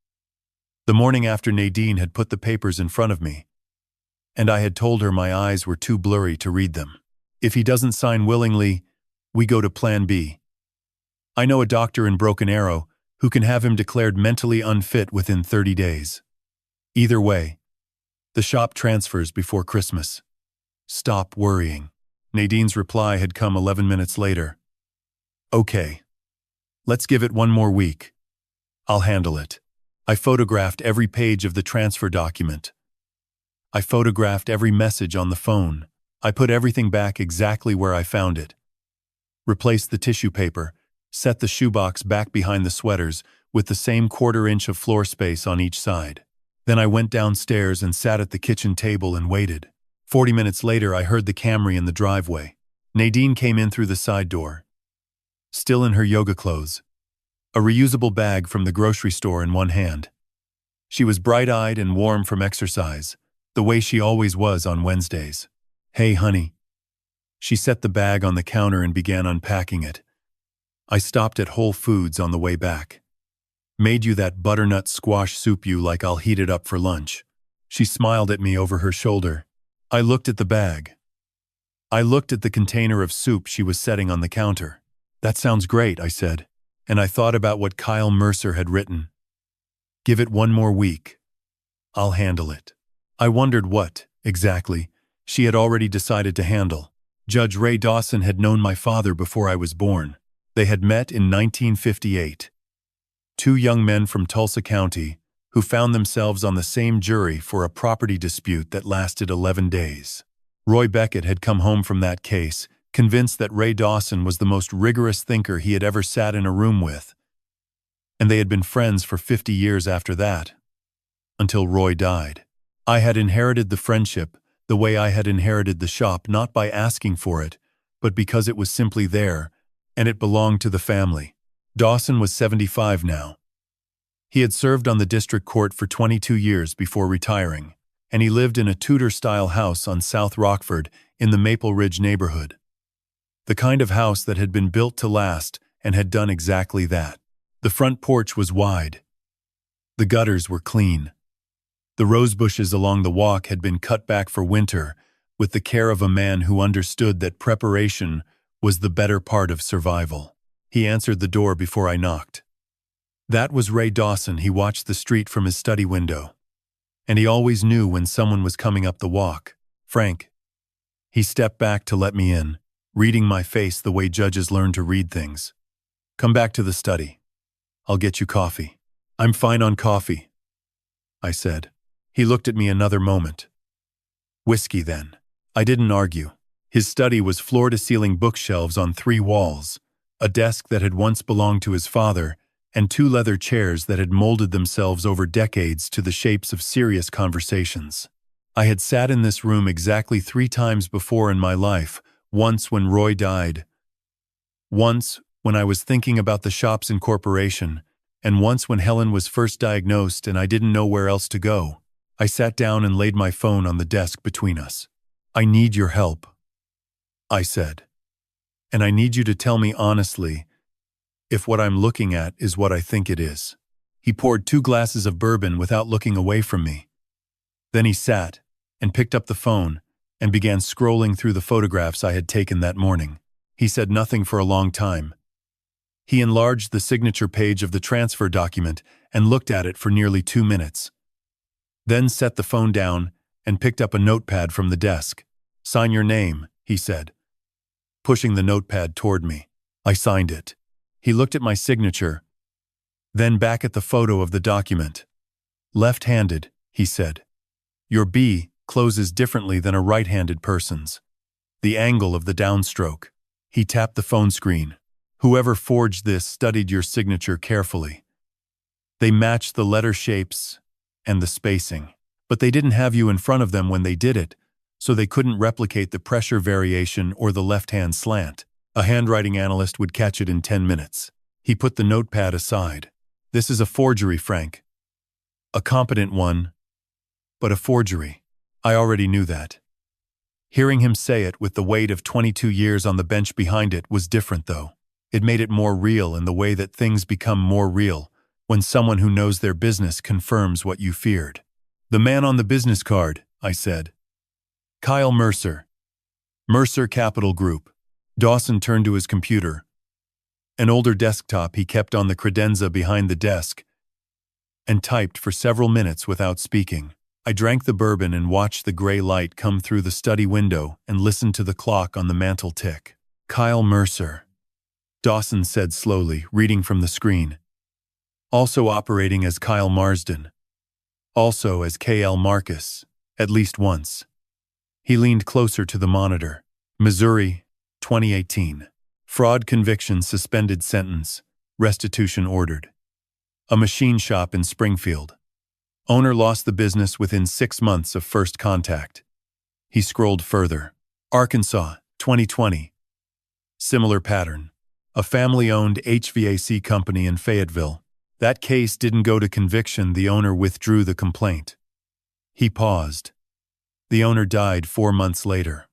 the morning after Nadine had put the papers in front of me, and I had told her my eyes were too blurry to read them. If he doesn't sign willingly, we go to Plan B. I know a doctor in Broken Arrow who can have him declared mentally unfit within 30 days. Either way, the shop transfers before Christmas. Stop worrying. Nadine's reply had come 11 minutes later. Okay. Let's give it one more week. I'll handle it. I photographed every page of the transfer document. I photographed every message on the phone. I put everything back exactly where I found it. Replaced the tissue paper, set the shoebox back behind the sweaters with the same 1/4 inch of floor space on each side. Then I went downstairs and sat at the kitchen table and waited. 40 minutes later, I heard the Camry in the driveway. Nadine came in through the side door, still in her yoga clothes, a reusable bag from the grocery store in one hand. She was bright-eyed and warm from exercise, the way she always was on Wednesdays. Hey, honey. She set the bag on the counter and began unpacking it. I stopped at Whole Foods on the way back. Made you that butternut squash soup you like. I'll heat it up for lunch. She smiled at me over her shoulder. I looked at the bag. I looked at the container of soup she was setting on the counter. That sounds great, I said, and I thought about what Kyle Mercer had written. Give it one more week. I'll handle it. I wondered what, exactly, she had already decided to handle. Judge Ray Dawson had known my father before I was born. They had met in 1958. Two young men from Tulsa County who found themselves on the same jury for a property dispute that lasted 11 days. Roy Beckett had come home from that case, convinced that Ray Dawson was the most rigorous thinker he had ever sat in a room with, and they had been friends for 50 years after that, until Roy died. I had inherited the friendship the way I had inherited the shop, not by asking for it, but because it was simply there, and it belonged to the family. Dawson was 75 now. He had served on the district court for 22 years before retiring, and he lived in a Tudor-style house on South Rockford in the Maple Ridge neighborhood. The kind of house that had been built to last and had done exactly that. The front porch was wide. The gutters were clean. The rose bushes along the walk had been cut back for winter with the care of a man who understood that preparation was the better part of survival. He answered the door before I knocked. That was Ray Dawson. He watched the street from his study window, and he always knew when someone was coming up the walk. Frank. He stepped back to let me in, reading my face the way judges learn to read things. Come back to the study. I'll get you coffee. I'm fine on coffee, I said. He looked at me another moment. Whiskey, then. I didn't argue. His study was floor-to-ceiling bookshelves on 3 walls, a desk that had once belonged to his father, and 2 leather chairs that had molded themselves over decades to the shapes of serious conversations. I had sat in this room exactly 3 times before in my life, once when Roy died, once when I was thinking about the shop's incorporation, and once when Helen was first diagnosed and I didn't know where else to go. I sat down and laid my phone on the desk between us. I need your help, I said. And I need you to tell me honestly if what I'm looking at is what I think it is. He poured 2 glasses of bourbon without looking away from me. Then he sat and picked up the phone and began scrolling through the photographs I had taken that morning. He said nothing for a long time. He enlarged the signature page of the transfer document and looked at it for nearly 2 minutes. Then set the phone down and picked up a notepad from the desk. Sign your name, he said, pushing the notepad toward me. I signed it. He looked at my signature, then back at the photo of the document. Left-handed, he said. Your B closes differently than a right-handed person's. The angle of the downstroke. He tapped the phone screen. Whoever forged this studied your signature carefully. They matched the letter shapes and the spacing, but they didn't have you in front of them when they did it, so they couldn't replicate the pressure variation or the left-hand slant. A handwriting analyst would catch it in 10 minutes. He put the notepad aside. This is a forgery, Frank. A competent one, but a forgery. I already knew that. Hearing him say it with the weight of 22 years on the bench behind it was different, though. It made it more real in the way that things become more real when someone who knows their business confirms what you feared. "The man on the business card," I said. "Kyle Mercer. Mercer Capital Group." Dawson turned to his computer, an older desktop he kept on the credenza behind the desk, and typed for several minutes without speaking. I drank the bourbon and watched the gray light come through the study window and listened to the clock on the mantel tick. "Kyle Mercer," Dawson said slowly, reading from the screen. "Also operating as Kyle Marsden. Also as K.L. Marcus, at least once." He leaned closer to the monitor. "Missouri, 2018. Fraud conviction, suspended sentence, restitution ordered. A machine shop in Springfield. Owner lost the business within 6 months of first contact." He scrolled further. "Arkansas, 2020. Similar pattern. A family-owned HVAC company in Fayetteville. That case didn't go to conviction. The owner withdrew the complaint." He paused. "The owner died 4 months later.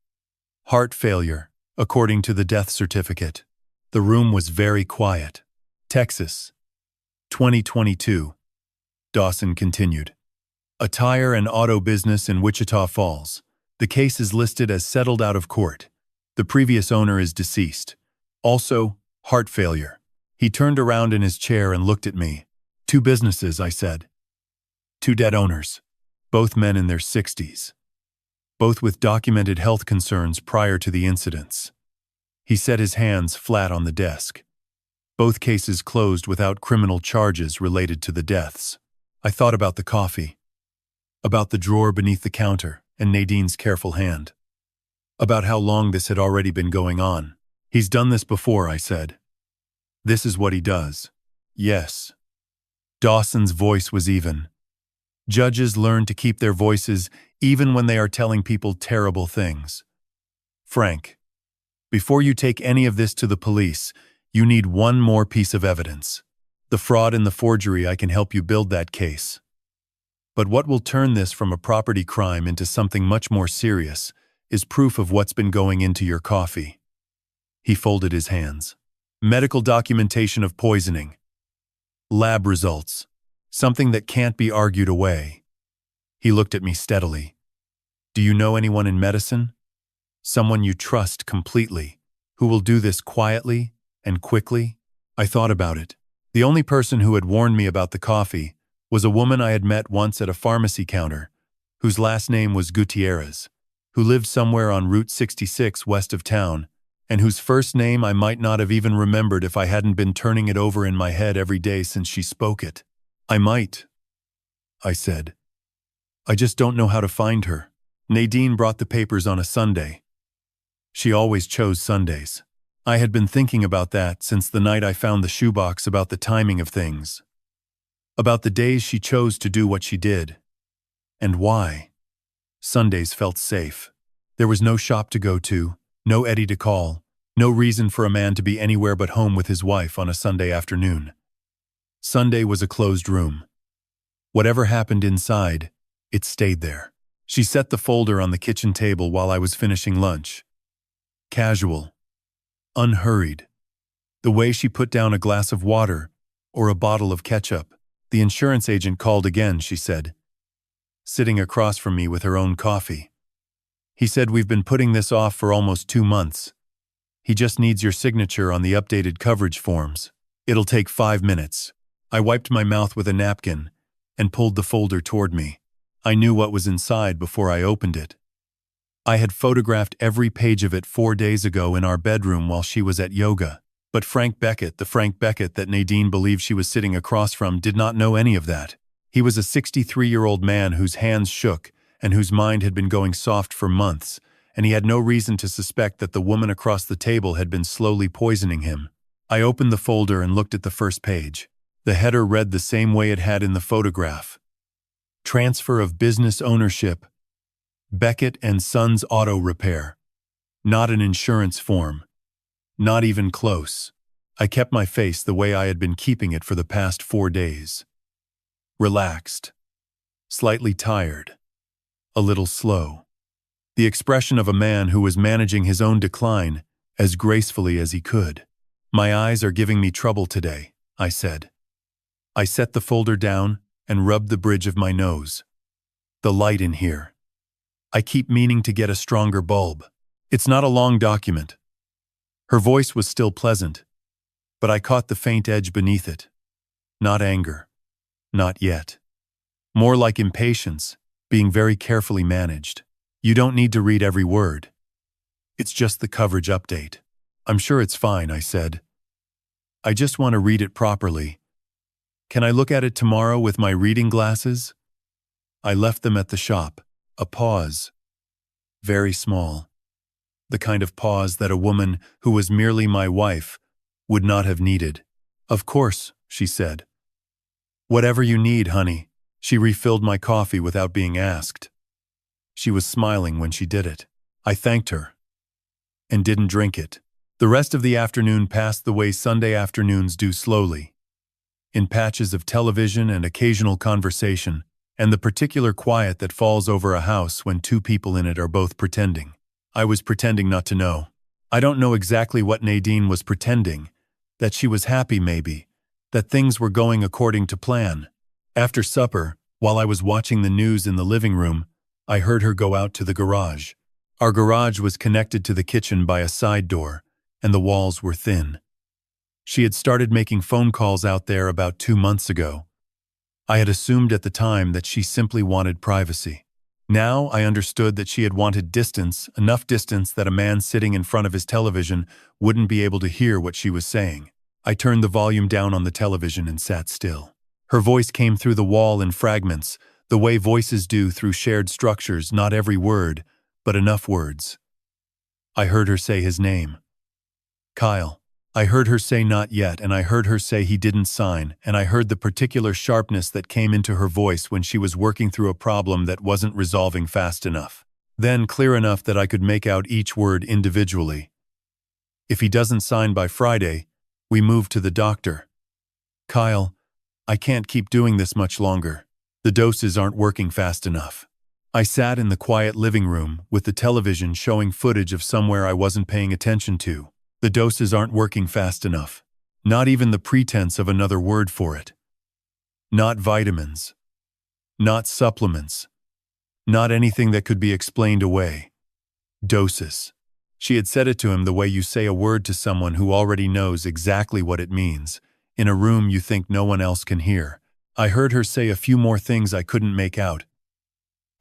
Heart failure, according to the death certificate." The room was very quiet. "Texas, 2022. Dawson continued. "A tire and auto business in Wichita Falls. The case is listed as settled out of court. The previous owner is deceased. Also, heart failure." He turned around in his chair and looked at me. "2 businesses," I said. "2 dead owners. Both men in their 60s. Both with documented health concerns prior to the incidents." He set his hands flat on the desk. "Both cases closed without criminal charges related to the deaths." I thought about the coffee, about the drawer beneath the counter and Nadine's careful hand, about how long this had already been going on. "He's done this before," I said. "This is what he does." "Yes." Dawson's voice was even. "Judges learn to keep their voices even when they are telling people terrible things. Frank, before you take any of this to the police, you need one more piece of evidence. The fraud and the forgery. I can help you build that case. But what will turn this from a property crime into something much more serious is proof of what's been going into your coffee." He folded his hands. "Medical documentation of poisoning. Lab results. Something that can't be argued away." He looked at me steadily. "Do you know anyone in medicine? Someone you trust completely, who will do this quietly and quickly?" I thought about it. The only person who had warned me about the coffee was a woman I had met once at a pharmacy counter, whose last name was Gutierrez, who lived somewhere on Route 66 west of town, and whose first name I might not have even remembered if I hadn't been turning it over in my head every day since she spoke it. "I might," I said. "I just don't know how to find her." Nadine brought the papers on a Sunday. She always chose Sundays. I had been thinking about that since the night I found the shoebox, about the timing of things, about the days she chose to do what she did, and why. Sundays felt safe. There was no shop to go to, no Eddie to call, no reason for a man to be anywhere but home with his wife on a Sunday afternoon. Sunday was a closed room. Whatever happened inside, it stayed there. She set the folder on the kitchen table while I was finishing lunch. Casual. Unhurried. The way she put down a glass of water or a bottle of ketchup. "The insurance agent called again," she said, sitting across from me with her own coffee. "He said we've been putting this off for almost 2 months. He just needs your signature on the updated coverage forms. It'll take 5 minutes." I wiped my mouth with a napkin and pulled the folder toward me. I knew what was inside before I opened it. I had photographed every page of it 4 days ago in our bedroom while she was at yoga. But Frank Beckett, the Frank Beckett that Nadine believed she was sitting across from, did not know any of that. He was a 63-year-old man whose hands shook and whose mind had been going soft for months, and he had no reason to suspect that the woman across the table had been slowly poisoning him. I opened the folder and looked at the first page. The header read the same way it had in the photograph. Transfer of business ownership. Beckett Sons Auto Repair. Not an insurance form. Not even close. I kept my face the way I had been keeping it for the past 4 days. Relaxed. Slightly tired. A little slow. The expression of a man who was managing his own decline as gracefully as he could. My eyes are giving me trouble today, I said. I set the folder down and rubbed the bridge of my nose. The light in here. I keep meaning to get a stronger bulb. It's not a long document. Her voice was still pleasant, but I caught the faint edge beneath it. Not anger. Not yet. More like impatience, being very carefully managed. You don't need to read every word. It's just the coverage update. I'm sure it's fine, I said. I just want to read it properly. Can I look at it tomorrow with my reading glasses? I left them at the shop. A pause. Very small. The kind of pause that a woman who was merely my wife would not have needed. Of course, she said. Whatever you need, honey. She refilled my coffee without being asked. She was smiling when she did it. I thanked her and didn't drink it. The rest of the afternoon passed the way Sunday afternoons do, slowly, in patches of television and occasional conversation, and the particular quiet that falls over a house when two people in it are both pretending. I was pretending not to know. I don't know exactly what Nadine was pretending, that she was happy maybe, that things were going according to plan. After supper, while I was watching the news in the living room, I heard her go out to the garage. Our garage was connected to the kitchen by a side door, and the walls were thin. She had started making phone calls out there about 2 months ago. I had assumed at the time that she simply wanted privacy. Now I understood that she had wanted distance, enough distance that a man sitting in front of his television wouldn't be able to hear what she was saying. I turned the volume down on the television and sat still. Her voice came through the wall in fragments, the way voices do through shared structures, not every word, but enough words. I heard her say his name. Kyle. I heard her say not yet, and I heard her say he didn't sign, and I heard the particular sharpness that came into her voice when she was working through a problem that wasn't resolving fast enough. Then clear enough that I could make out each word individually. If he doesn't sign by Friday, we move to the doctor. Kyle, I can't keep doing this much longer. The doses aren't working fast enough. I sat in the quiet living room with the television showing footage of somewhere I wasn't paying attention to. The doses aren't working fast enough. Not even the pretense of another word for it. Not vitamins. Not supplements. Not anything that could be explained away. Doses. She had said it to him the way you say a word to someone who already knows exactly what it means, in a room you think no one else can hear. I heard her say a few more things I couldn't make out.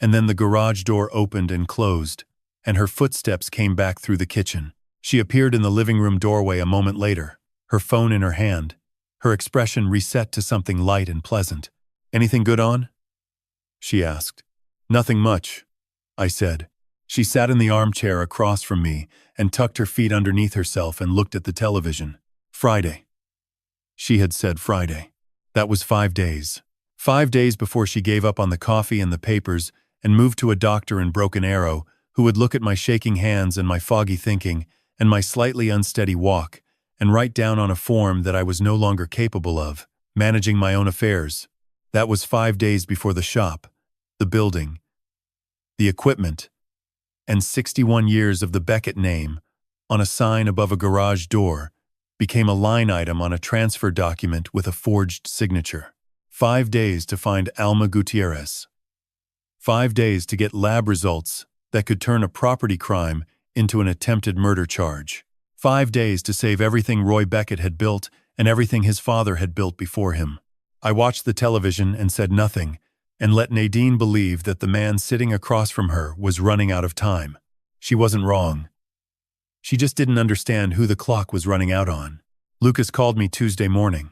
And then the garage door opened and closed, and her footsteps came back through the kitchen. She appeared in the living room doorway a moment later, her phone in her hand, her expression reset to something light and pleasant. Anything good on? She asked. Nothing much, I said. She sat in the armchair across from me and tucked her feet underneath herself and looked at the television. Friday. She had said Friday. That was 5 days. 5 days before she gave up on the coffee and the papers and moved to a doctor in Broken Arrow who would look at my shaking hands and my foggy thinking and my slightly unsteady walk and write down on a form that I was no longer capable of, managing my own affairs. That was 5 days before the shop, the building, the equipment, and 61 years of the Beckett name on a sign above a garage door became a line item on a transfer document with a forged signature. 5 days to find Alma Gutierrez. 5 days to get lab results that could turn a property crime into an attempted murder charge. 5 days to save everything Roy Beckett had built and everything his father had built before him. I watched the television and said nothing, and let Nadine believe that the man sitting across from her was running out of time. She wasn't wrong. She just didn't understand who the clock was running out on. Lucas called me Tuesday morning.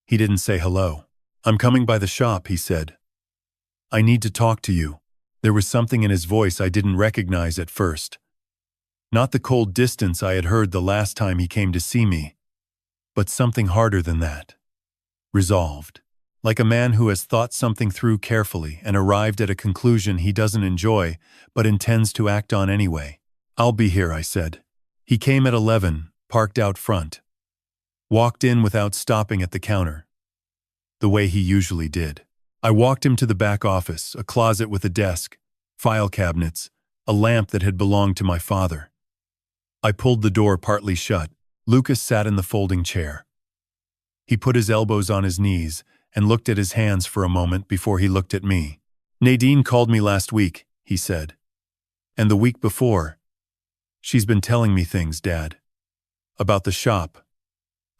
He didn't say hello. I'm coming by the shop, he said. I need to talk to you. There was something in his voice I didn't recognize at first. Not the cold distance I had heard the last time he came to see me, but something harder than that. Resolved. Like a man who has thought something through carefully and arrived at a conclusion he doesn't enjoy, but intends to act on anyway. I'll be here, I said. He came at 11, parked out front. Walked in without stopping at the counter, the way he usually did. I walked him to the back office, a closet with a desk, file cabinets, a lamp that had belonged to my father. I pulled the door partly shut. Lucas sat in the folding chair. He put his elbows on his knees and looked at his hands for a moment before he looked at me. Nadine called me last week, he said. And the week before. She's been telling me things, Dad. About the shop.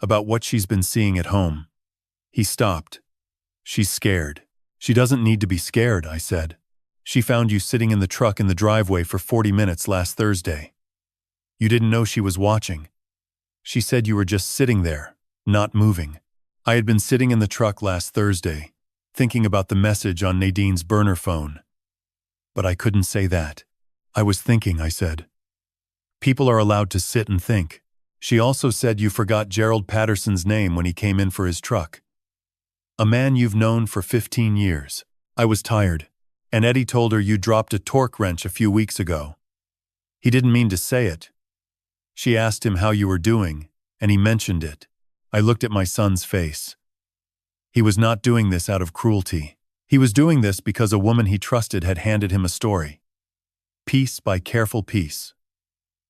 About what she's been seeing at home. He stopped. She's scared. She doesn't need to be scared, I said. She found you sitting in the truck in the driveway for 40 minutes last Thursday. You didn't know she was watching. She said you were just sitting there, not moving. I had been sitting in the truck last Thursday, thinking about the message on Nadine's burner phone. But I couldn't say that. I was thinking, I said. People are allowed to sit and think. She also said you forgot Gerald Patterson's name when he came in for his truck. A man you've known for 15 years. I was tired, and Eddie told her you dropped a torque wrench a few weeks ago. He didn't mean to say it. She asked him how you were doing, and he mentioned it. I looked at my son's face. He was not doing this out of cruelty. He was doing this because a woman he trusted had handed him a story. Piece by careful piece.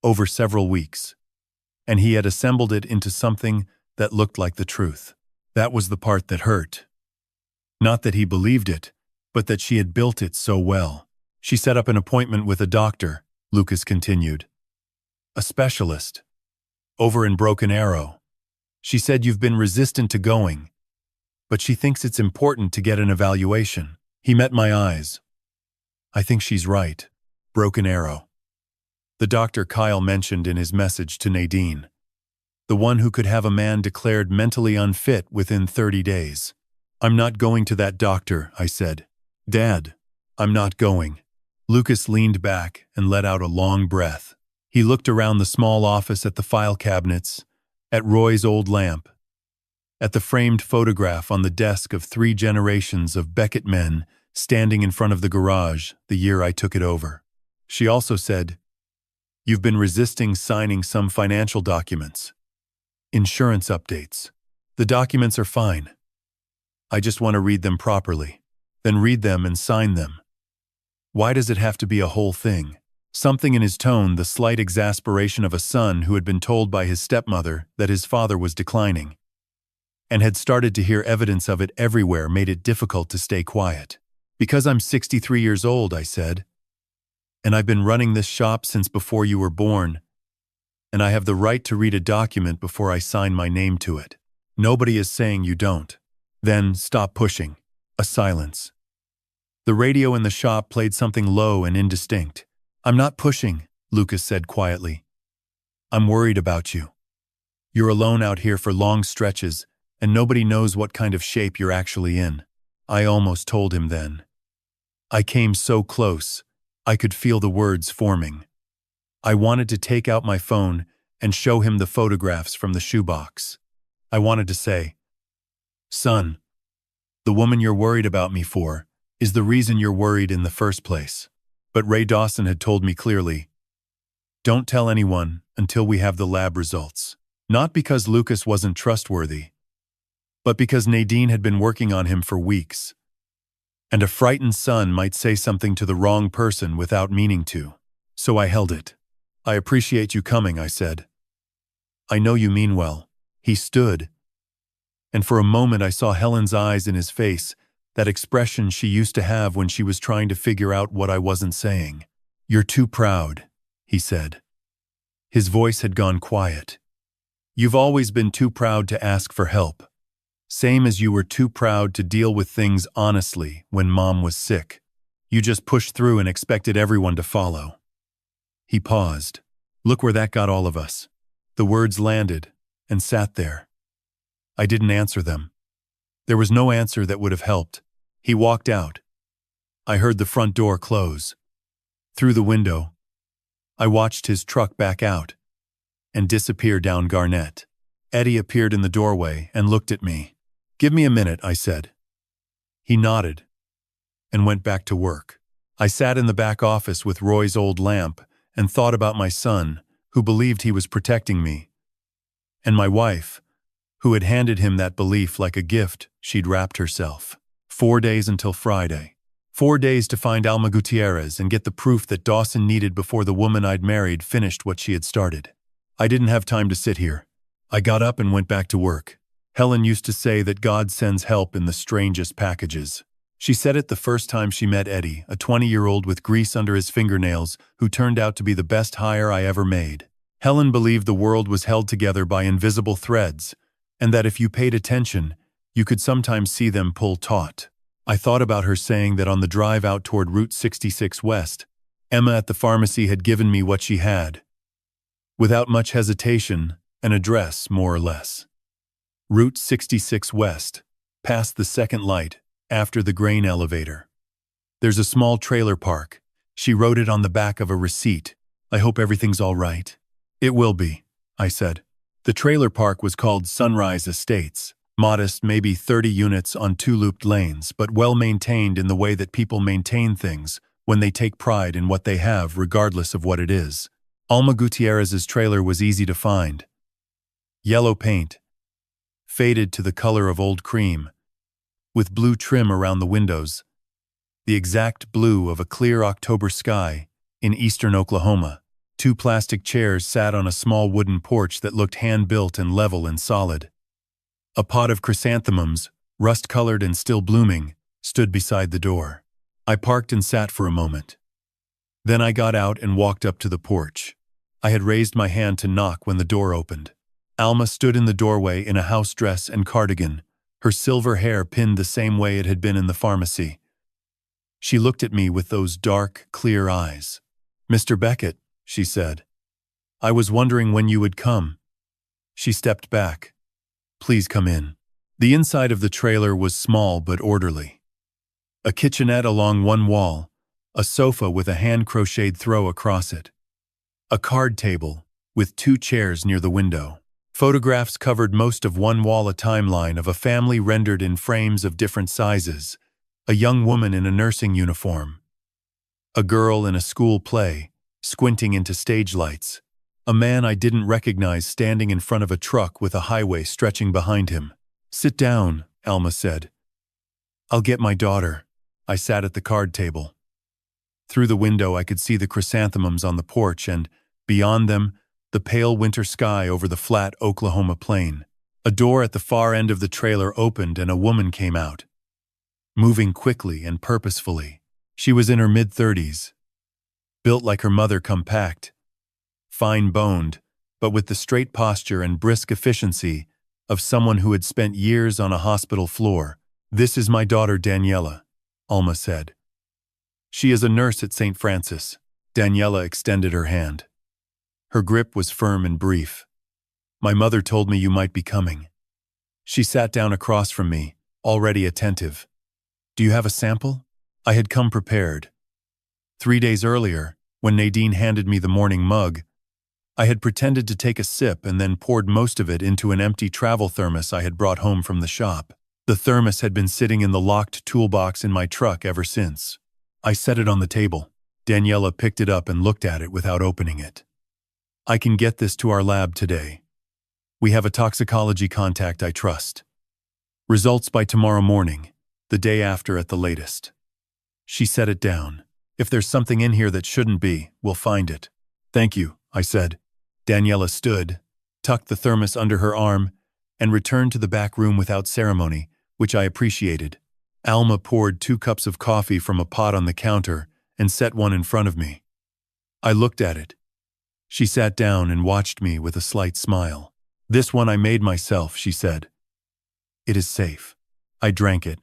Over several weeks. And he had assembled it into something that looked like the truth. That was the part that hurt. Not that he believed it, but that she had built it so well. She set up an appointment with a doctor, Lucas continued. A specialist. Over in Broken Arrow. She said you've been resistant to going, but she thinks it's important to get an evaluation. He met my eyes. I think she's right. Broken Arrow. The doctor Kyle mentioned in his message to Nadine. The one who could have a man declared mentally unfit within 30 days. I'm not going to that doctor, I said. Dad, I'm not going. Lucas leaned back and let out a long breath. He looked around the small office at the file cabinets, at Roy's old lamp, at the framed photograph on the desk of 3 generations of Beckett men standing in front of the garage the year I took it over. She also said, "You've been resisting signing some financial documents. Insurance updates. The documents are fine. I just want to read them properly, then read them and sign them. Why does it have to be a whole thing?" Something in his tone, the slight exasperation of a son who had been told by his stepmother that his father was declining, and had started to hear evidence of it everywhere, made it difficult to stay quiet. Because I'm 63 years old, I said, and I've been running this shop since before you were born, and I have the right to read a document before I sign my name to it. Nobody is saying you don't. Then stop pushing. A silence. The radio in the shop played something low and indistinct. I'm not pushing, Lucas said quietly. I'm worried about you. You're alone out here for long stretches, and nobody knows what kind of shape you're actually in. I almost told him then. I came so close, I could feel the words forming. I wanted to take out my phone and show him the photographs from the shoebox. I wanted to say, "Son, the woman you're worried about me for is the reason you're worried in the first place." But Ray Dawson had told me clearly, "Don't tell anyone until we have the lab results." Not because Lucas wasn't trustworthy, but because Nadine had been working on him for weeks. And a frightened son might say something to the wrong person without meaning to. So I held it. "I appreciate you coming," I said. "I know you mean well." He stood, and for a moment I saw Helen's eyes in his face, that expression she used to have when she was trying to figure out what I wasn't saying. "You're too proud," he said. His voice had gone quiet. "You've always been too proud to ask for help. Same as you were too proud to deal with things honestly when Mom was sick. You just pushed through and expected everyone to follow." He paused. "Look where that got all of us." The words landed and sat there. I didn't answer them. There was no answer that would have helped. He walked out. I heard the front door close. Through the window, I watched his truck back out and disappear down Garnett. Eddie appeared in the doorway and looked at me. "Give me a minute," I said. He nodded and went back to work. I sat in the back office with Roy's old lamp and thought about my son, who believed he was protecting me, and my wife, who had handed him that belief like a gift she'd wrapped herself. 4 days until Friday. 4 days to find Alma Gutierrez and get the proof that Dawson needed before the woman I'd married finished what she had started. I didn't have time to sit here. I got up and went back to work. Helen used to say that God sends help in the strangest packages. She said it the first time she met Eddie, a 20-year-old with grease under his fingernails who turned out to be the best hire I ever made. Helen believed the world was held together by invisible threads, and that if you paid attention, you could sometimes see them pull taut. I thought about her saying that on the drive out toward Route 66 West, Emma at the pharmacy had given me what she had. Without much hesitation, an address, more or less. Route 66 West, past the second light, after the grain elevator. There's a small trailer park. She wrote it on the back of a receipt. I hope everything's all right. It will be, I said. The trailer park was called Sunrise Estates. Modest, maybe 30 units on 2 looped lanes, but well maintained in the way that people maintain things when they take pride in what they have, regardless of what it is. Alma Gutierrez's trailer was easy to find. Yellow paint, faded to the color of old cream, with blue trim around the windows, the exact blue of a clear October sky in eastern Oklahoma. 2 plastic chairs sat on a small wooden porch that looked hand-built and level and solid. A pot of chrysanthemums, rust-colored and still blooming, stood beside the door. I parked and sat for a moment. Then I got out and walked up to the porch. I had raised my hand to knock when the door opened. Alma stood in the doorway in a house dress and cardigan, her silver hair pinned the same way it had been in the pharmacy. She looked at me with those dark, clear eyes. "Mr. Beckett," she said. "I was wondering when you would come." She stepped back. "Please come in." The inside of the trailer was small but orderly. A kitchenette along one wall, a sofa with a hand-crocheted throw across it, a card table with 2 chairs near the window. Photographs covered most of one wall, a timeline of a family rendered in frames of different sizes, a young woman in a nursing uniform, a girl in a school play, squinting into stage lights, a man I didn't recognize standing in front of a truck with a highway stretching behind him. "Sit down," Alma said. "I'll get my daughter." I sat at the card table. Through the window I could see the chrysanthemums on the porch and, beyond them, the pale winter sky over the flat Oklahoma plain. A door at the far end of the trailer opened and a woman came out, moving quickly and purposefully. She was in her mid-30s, built like her mother, compact, fine-boned, but with the straight posture and brisk efficiency of someone who had spent years on a hospital floor. "This is my daughter Daniela," Alma said. "She is a nurse at St. Francis." Daniela extended her hand. Her grip was firm and brief. "My mother told me you might be coming." She sat down across from me, already attentive. "Do you have a sample?" I had come prepared. 3 days earlier, when Nadine handed me the morning mug, I had pretended to take a sip and then poured most of it into an empty travel thermos I had brought home from the shop. The thermos had been sitting in the locked toolbox in my truck ever since. I set it on the table. Daniela picked it up and looked at it without opening it. "I can get this to our lab today. We have a toxicology contact I trust. Results by tomorrow morning, the day after at the latest." She set it down. "If there's something in here that shouldn't be, we'll find it." "Thank you," I said. Daniela stood, tucked the thermos under her arm, and returned to the back room without ceremony, which I appreciated. Alma poured 2 cups of coffee from a pot on the counter and set one in front of me. I looked at it. She sat down and watched me with a slight smile. "This one I made myself," she said. "It is safe." I drank it.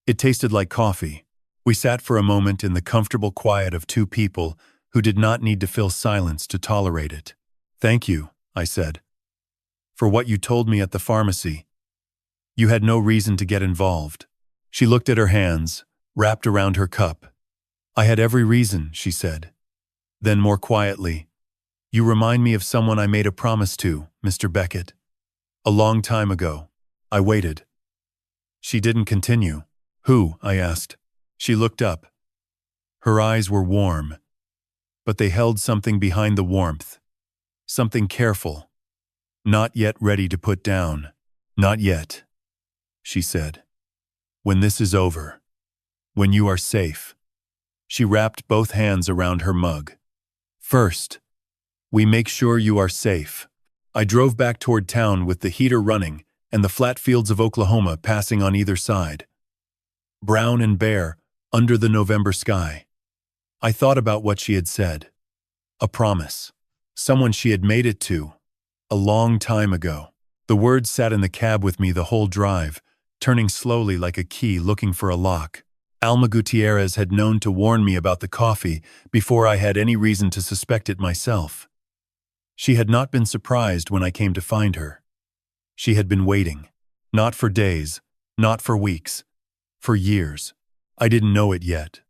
It tasted like coffee. We sat for a moment in the comfortable quiet of 2 people who did not need to fill silence to tolerate it. "Thank you," I said, "for what you told me at the pharmacy. You had no reason to get involved." She looked at her hands, wrapped around her cup. "I had every reason," she said. Then more quietly, "You remind me of someone I made a promise to, Mr. Beckett. A long time ago." I waited. She didn't continue. "Who?" I asked. She looked up. Her eyes were warm, but they held something behind the warmth. Something careful, not yet ready to put down. "Not yet," she said. "When this is over, when you are safe." She wrapped both hands around her mug. "First, we make sure you are safe." I drove back toward town with the heater running and the flat fields of Oklahoma passing on either side. Brown and bare, under the November sky. I thought about what she had said. A promise. Someone she had made it to. A long time ago. The words sat in the cab with me the whole drive, turning slowly like a key looking for a lock. Alma Gutierrez had known to warn me about the coffee before I had any reason to suspect it myself. She had not been surprised when I came to find her. She had been waiting. Not for days, not for weeks, for years. I didn't know it yet.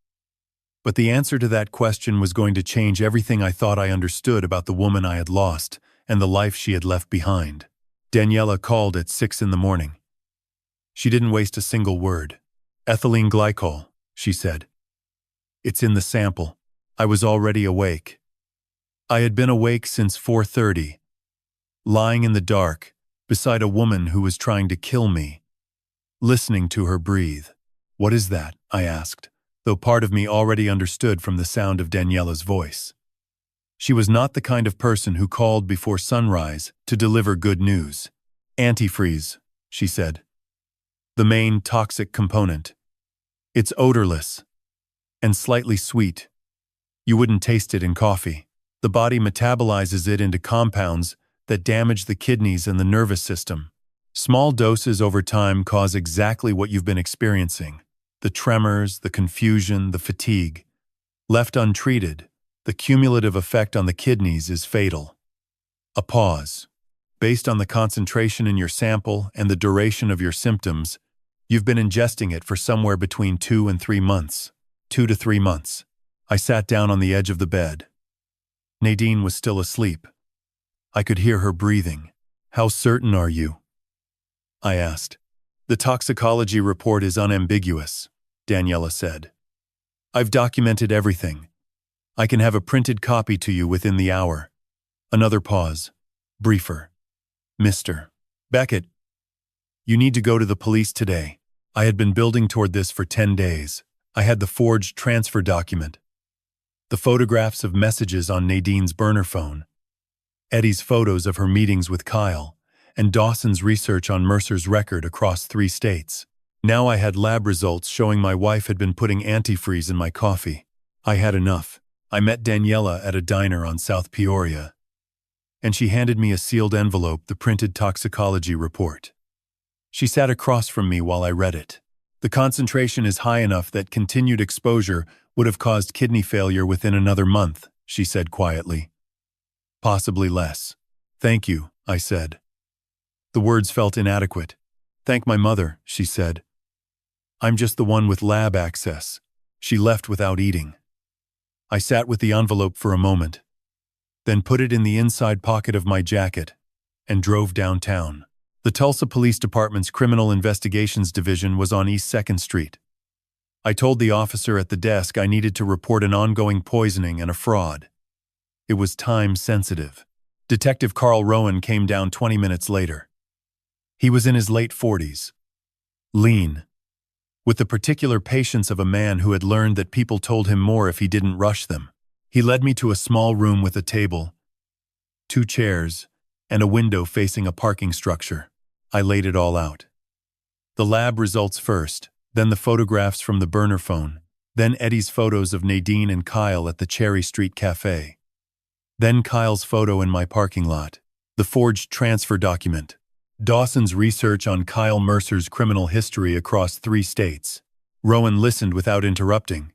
But the answer to that question was going to change everything I thought I understood about the woman I had lost and the life she had left behind. Daniela called at 6 in the morning. She didn't waste a single word. Ethylene glycol, she said. It's in the sample. I was already awake. I had been awake since 4:30, lying in the dark beside a woman who was trying to kill me, listening to her breathe. What is that? I asked, though part of me already understood from the sound of Daniela's voice. She was not the kind of person who called before sunrise to deliver good news. Antifreeze, she said. The main toxic component. It's odorless and slightly sweet. You wouldn't taste it in coffee. The body metabolizes it into compounds that damage the kidneys and the nervous system. Small doses over time cause exactly what you've been experiencing. The tremors, the confusion, the fatigue. Left untreated, the cumulative effect on the kidneys is fatal. A pause. Based on the concentration in your sample and the duration of your symptoms, you've been ingesting it for somewhere between 2 and 3 months. 2 to 3 months. I sat down on the edge of the bed. Nadine was still asleep. I could hear her breathing. How certain are you? I asked. The toxicology report is unambiguous, Daniela said. I've documented everything. I can have a printed copy to you within the hour. Another pause. Briefer. Mr. Beckett, you need to go to the police today. I had been building toward this for 10 days. I had the forged transfer document. The photographs of messages on Nadine's burner phone. Eddie's photos of her meetings with Kyle, and Dawson's research on Mercer's record across 3 states. Now I had lab results showing my wife had been putting antifreeze in my coffee. I had enough. I met Daniela at a diner on South Peoria, and she handed me a sealed envelope, the printed toxicology report. She sat across from me while I read it. The concentration is high enough that continued exposure would have caused kidney failure within another month, she said quietly. Possibly less. Thank you, I said. The words felt inadequate. Thank my mother, she said. I'm just the one with lab access. She left without eating. I sat with the envelope for a moment, then put it in the inside pocket of my jacket and drove downtown. The Tulsa Police Department's Criminal Investigations Division was on East 2nd Street. I told the officer at the desk I needed to report an ongoing poisoning and a fraud. It was time-sensitive. Detective Carl Rowan came down 20 minutes later. He was in his late 40s. Lean. With the particular patience of a man who had learned that people told him more if he didn't rush them. He led me to a small room with a table, 2 chairs, and a window facing a parking structure. I laid it all out. The lab results first, then the photographs from the burner phone, then Eddie's photos of Nadine and Kyle at the Cherry Street Cafe. Then Kyle's photo in my parking lot, the forged transfer document, Dawson's research on Kyle Mercer's criminal history across 3 states. Rowan listened without interrupting.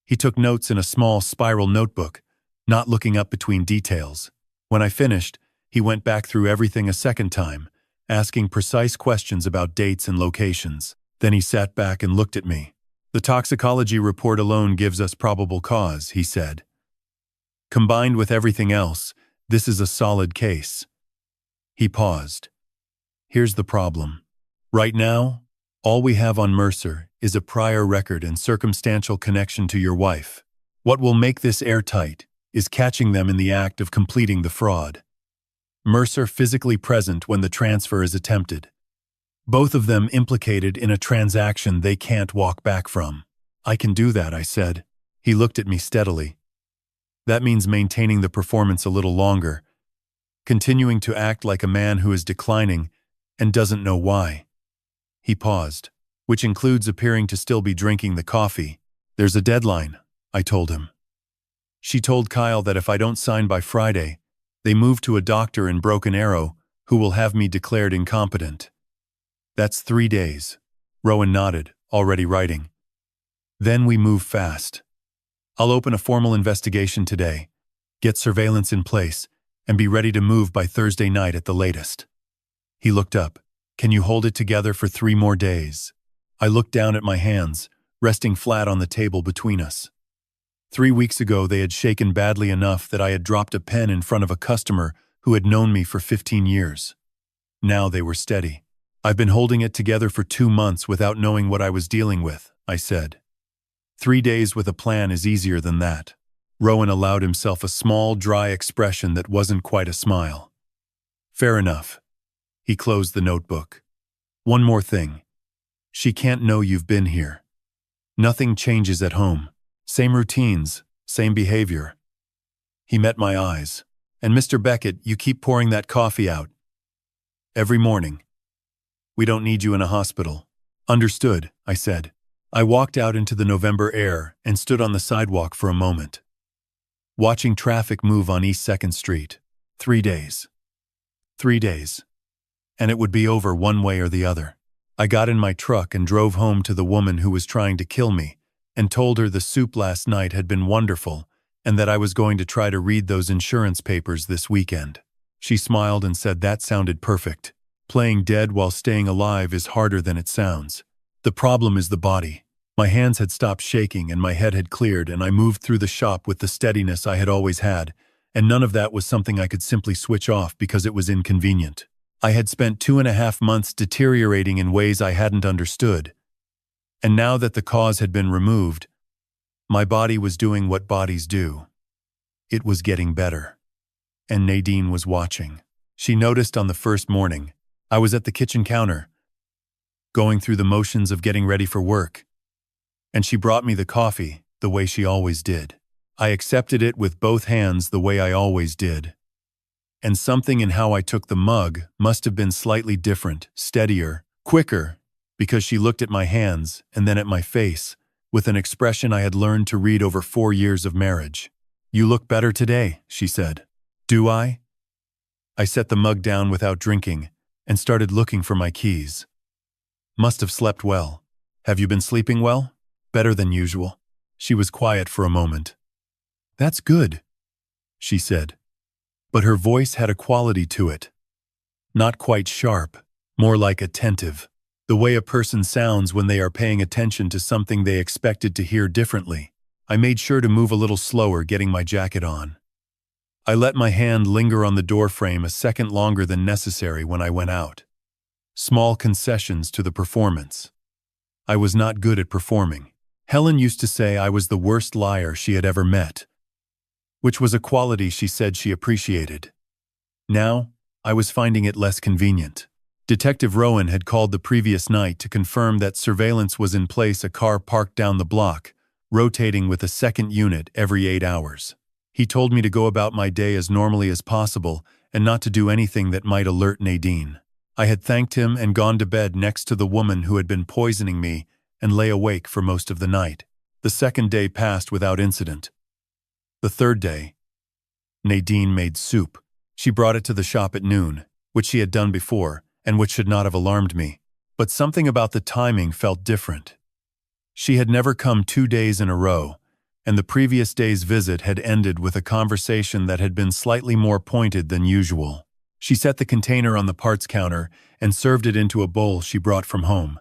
He took notes in a small spiral notebook, not looking up between details. When I finished, he went back through everything a second time, asking precise questions about dates and locations. Then he sat back and looked at me. The toxicology report alone gives us probable cause, he said. Combined with everything else, this is a solid case. He paused. Here's the problem. Right now, all we have on Mercer is a prior record and circumstantial connection to your wife. What will make this airtight is catching them in the act of completing the fraud. Mercer physically present when the transfer is attempted. Both of them implicated in a transaction they can't walk back from. I can do that, I said. He looked at me steadily. That means maintaining the performance a little longer. continuing to act like a man who is declining and doesn't know why. He paused, which includes appearing to still be drinking the coffee. There's a deadline, I told him. She told Kyle that if I don't sign by Friday, they move to a doctor in Broken Arrow who will have me declared incompetent. That's 3 days. Rowan nodded, already writing. Then we move fast. I'll open a formal investigation today, get surveillance in place, and be ready to move by Thursday night at the latest. He looked up. Can you hold it together for 3 more days? I looked down at my hands, resting flat on the table between us. 3 weeks ago, they had shaken badly enough that I had dropped a pen in front of a customer who had known me for 15 years. Now they were steady. I've been holding it together for 2 months without knowing what I was dealing with, I said. 3 days with a plan is easier than that. Rowan allowed himself a small, dry expression that wasn't quite a smile. Fair enough. He closed the notebook. One more thing. She can't know you've been here. Nothing changes at home. Same routines, same behavior. He met my eyes. And Mr. Beckett, you keep pouring that coffee out. Every morning. We don't need you in a hospital. Understood, I said. I walked out into the November air and stood on the sidewalk for a moment, watching traffic move on East 2nd Street. 3 days. 3 days. And it would be over one way or the other. I got in my truck and drove home to the woman who was trying to kill me and told her the soup last night had been wonderful and that I was going to try to read those insurance papers this weekend. She smiled and said that sounded perfect. Playing dead while staying alive is harder than it sounds. The problem is the body. My hands had stopped shaking and my head had cleared, and I moved through the shop with the steadiness I had always had, and none of that was something I could simply switch off because it was inconvenient. I had spent 2.5 months deteriorating in ways I hadn't understood, and now that the cause had been removed, my body was doing what bodies do. It was getting better. And Nadine was watching. She noticed on the first morning. I was at the kitchen counter, going through the motions of getting ready for work, and she brought me the coffee the way she always did. I accepted it with both hands the way I always did. And something in how I took the mug must have been slightly different, steadier, quicker, because she looked at my hands and then at my face with an expression I had learned to read over 4 years of marriage. You look better today, she said. Do I? I set the mug down without drinking and started looking for my keys. Must have slept well. Have you been sleeping well? Better than usual. She was quiet for a moment. That's good, she said. But her voice had a quality to it. Not quite sharp, more like attentive. The way a person sounds when they are paying attention to something they expected to hear differently. I made sure to move a little slower, getting my jacket on. I let my hand linger on the doorframe a second longer than necessary when I went out. Small concessions to the performance. I was not good at performing. Helen used to say I was the worst liar she had ever met, which was a quality she said she appreciated. Now, I was finding it less convenient. Detective Rowan had called the previous night to confirm that surveillance was in place, a car parked down the block, rotating with a second unit every 8 hours. He told me to go about my day as normally as possible and not to do anything that might alert Nadine. I had thanked him and gone to bed next to the woman who had been poisoning me and lay awake for most of the night. The second day passed without incident. The third day, Nadine made soup. She brought it to the shop at noon, which she had done before and which should not have alarmed me. But something about the timing felt different. She had never come 2 days in a row, and the previous day's visit had ended with a conversation that had been slightly more pointed than usual. She set the container on the parts counter and served it into a bowl she brought from home,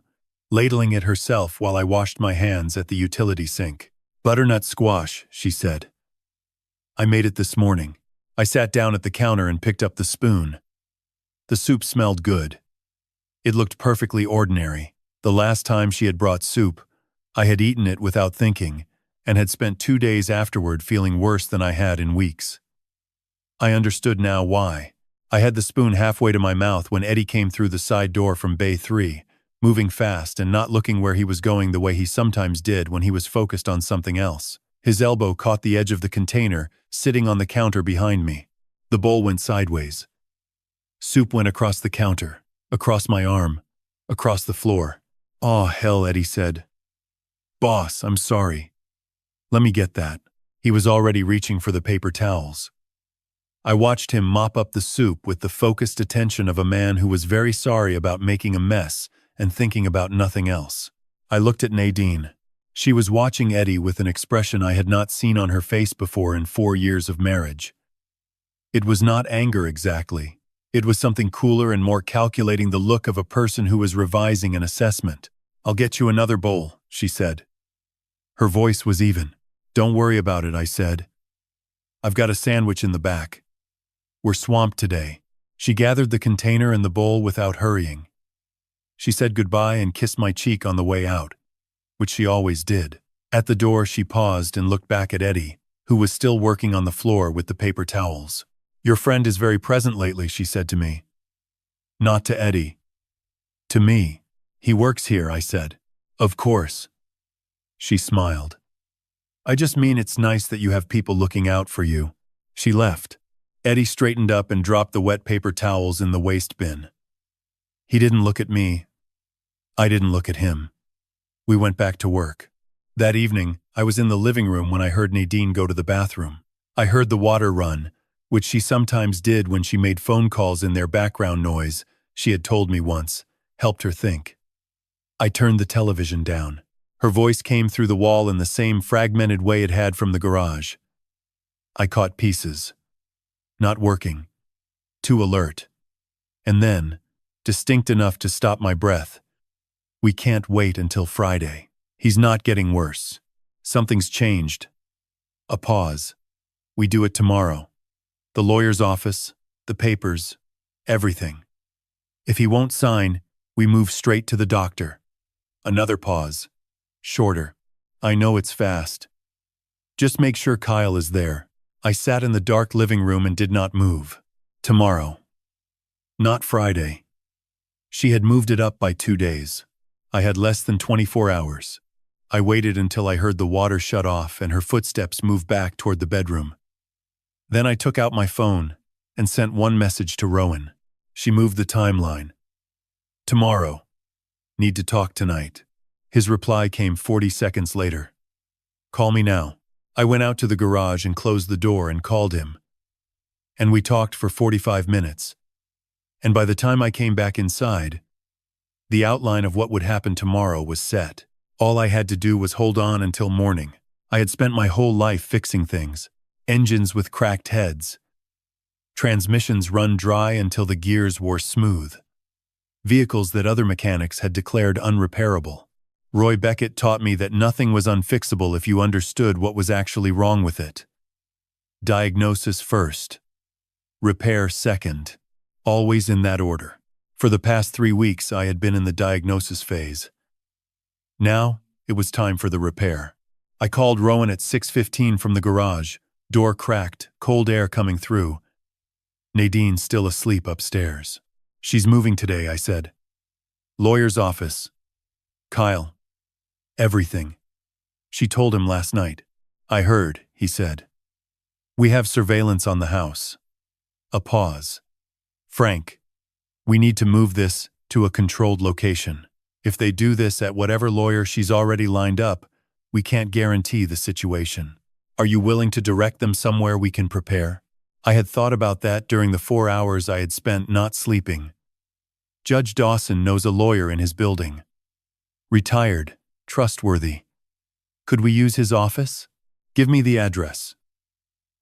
ladling it herself while I washed my hands at the utility sink. Butternut squash, she said. I made it this morning. I sat down at the counter and picked up the spoon. The soup smelled good. It looked perfectly ordinary. The last time she had brought soup, I had eaten it without thinking, and had spent 2 days afterward feeling worse than I had in weeks. I understood now why. I had the spoon halfway to my mouth when Eddie came through the side door from Bay 3, moving fast and not looking where he was going the way he sometimes did when he was focused on something else. His elbow caught the edge of the container, sitting on the counter behind me. The bowl went sideways, Soup went across the counter, across my arm, across the floor. "Aw, hell," Eddie said. "Boss, I'm sorry. Let me get that." He was already reaching for the paper towels. I watched him mop up the soup with the focused attention of a man who was very sorry about making a mess and thinking about nothing else. I looked at Nadine. She was watching Eddie with an expression I had not seen on her face before in 4 years of marriage. It was not anger exactly. It was something cooler and more calculating, the look of a person who was revising an assessment. "I'll get you another bowl," she said. Her voice was even. "Don't worry about it," I said. "I've got a sandwich in the back. We're swamped today." She gathered the container and the bowl without hurrying. She said goodbye and kissed my cheek on the way out, which she always did. At the door, she paused and looked back at Eddie, who was still working on the floor with the paper towels. "Your friend is very present lately," she said to me. Not to Eddie. To me. "He works here," I said. "Of course." She smiled. "I just mean it's nice that you have people looking out for you." She left. Eddie straightened up and dropped the wet paper towels in the waste bin. He didn't look at me. I didn't look at him. We went back to work. That evening, I was in the living room when I heard Nadine go to the bathroom. I heard the water run, which she sometimes did when she made phone calls, in their background noise, she had told me once, helped her think. I turned the television down. Her voice came through the wall in the same fragmented way it had from the garage. I caught pieces. Not working. Too alert. And then, distinct enough to stop my breath. "We can't wait until Friday. He's not getting worse. Something's changed." A pause. "We do it tomorrow. The lawyer's office, the papers, everything. If he won't sign, we move straight to the doctor." Another pause. Shorter. "I know it's fast. Just make sure Kyle is there." I sat in the dark living room and did not move. Tomorrow. Not Friday. She had moved it up by 2 days. I had less than 24 hours. I waited until I heard the water shut off and her footsteps move back toward the bedroom. Then I took out my phone and sent one message to Rowan. She moved the timeline. "Tomorrow. Need to talk tonight." His reply came 40 seconds later. "Call me now." I went out to the garage and closed the door and called him. And we talked for 45 minutes. And by the time I came back inside, the outline of what would happen tomorrow was set. All I had to do was hold on until morning. I had spent my whole life fixing things. Engines with cracked heads. Transmissions run dry until the gears wore smooth. Vehicles that other mechanics had declared unrepairable. Roy Beckett taught me that nothing was unfixable if you understood what was actually wrong with it. Diagnosis first. Repair second. Always in that order. For the past 3 weeks, I had been in the diagnosis phase. Now, it was time for the repair. I called Rowan at 6:15 from the garage. Door cracked, cold air coming through. Nadine still asleep upstairs. "She's moving today," I said. "Lawyer's office. Kyle. Everything." She told him last night. "I heard," he said. "We have surveillance on the house." A pause. "Frank, we need to move this to a controlled location. If they do this at whatever lawyer she's already lined up, we can't guarantee the situation. Are you willing to direct them somewhere we can prepare?" I had thought about that during the 4 hours I had spent not sleeping. Judge Dawson knows a lawyer in his building. Retired, trustworthy. Could we use his office? "Give me the address.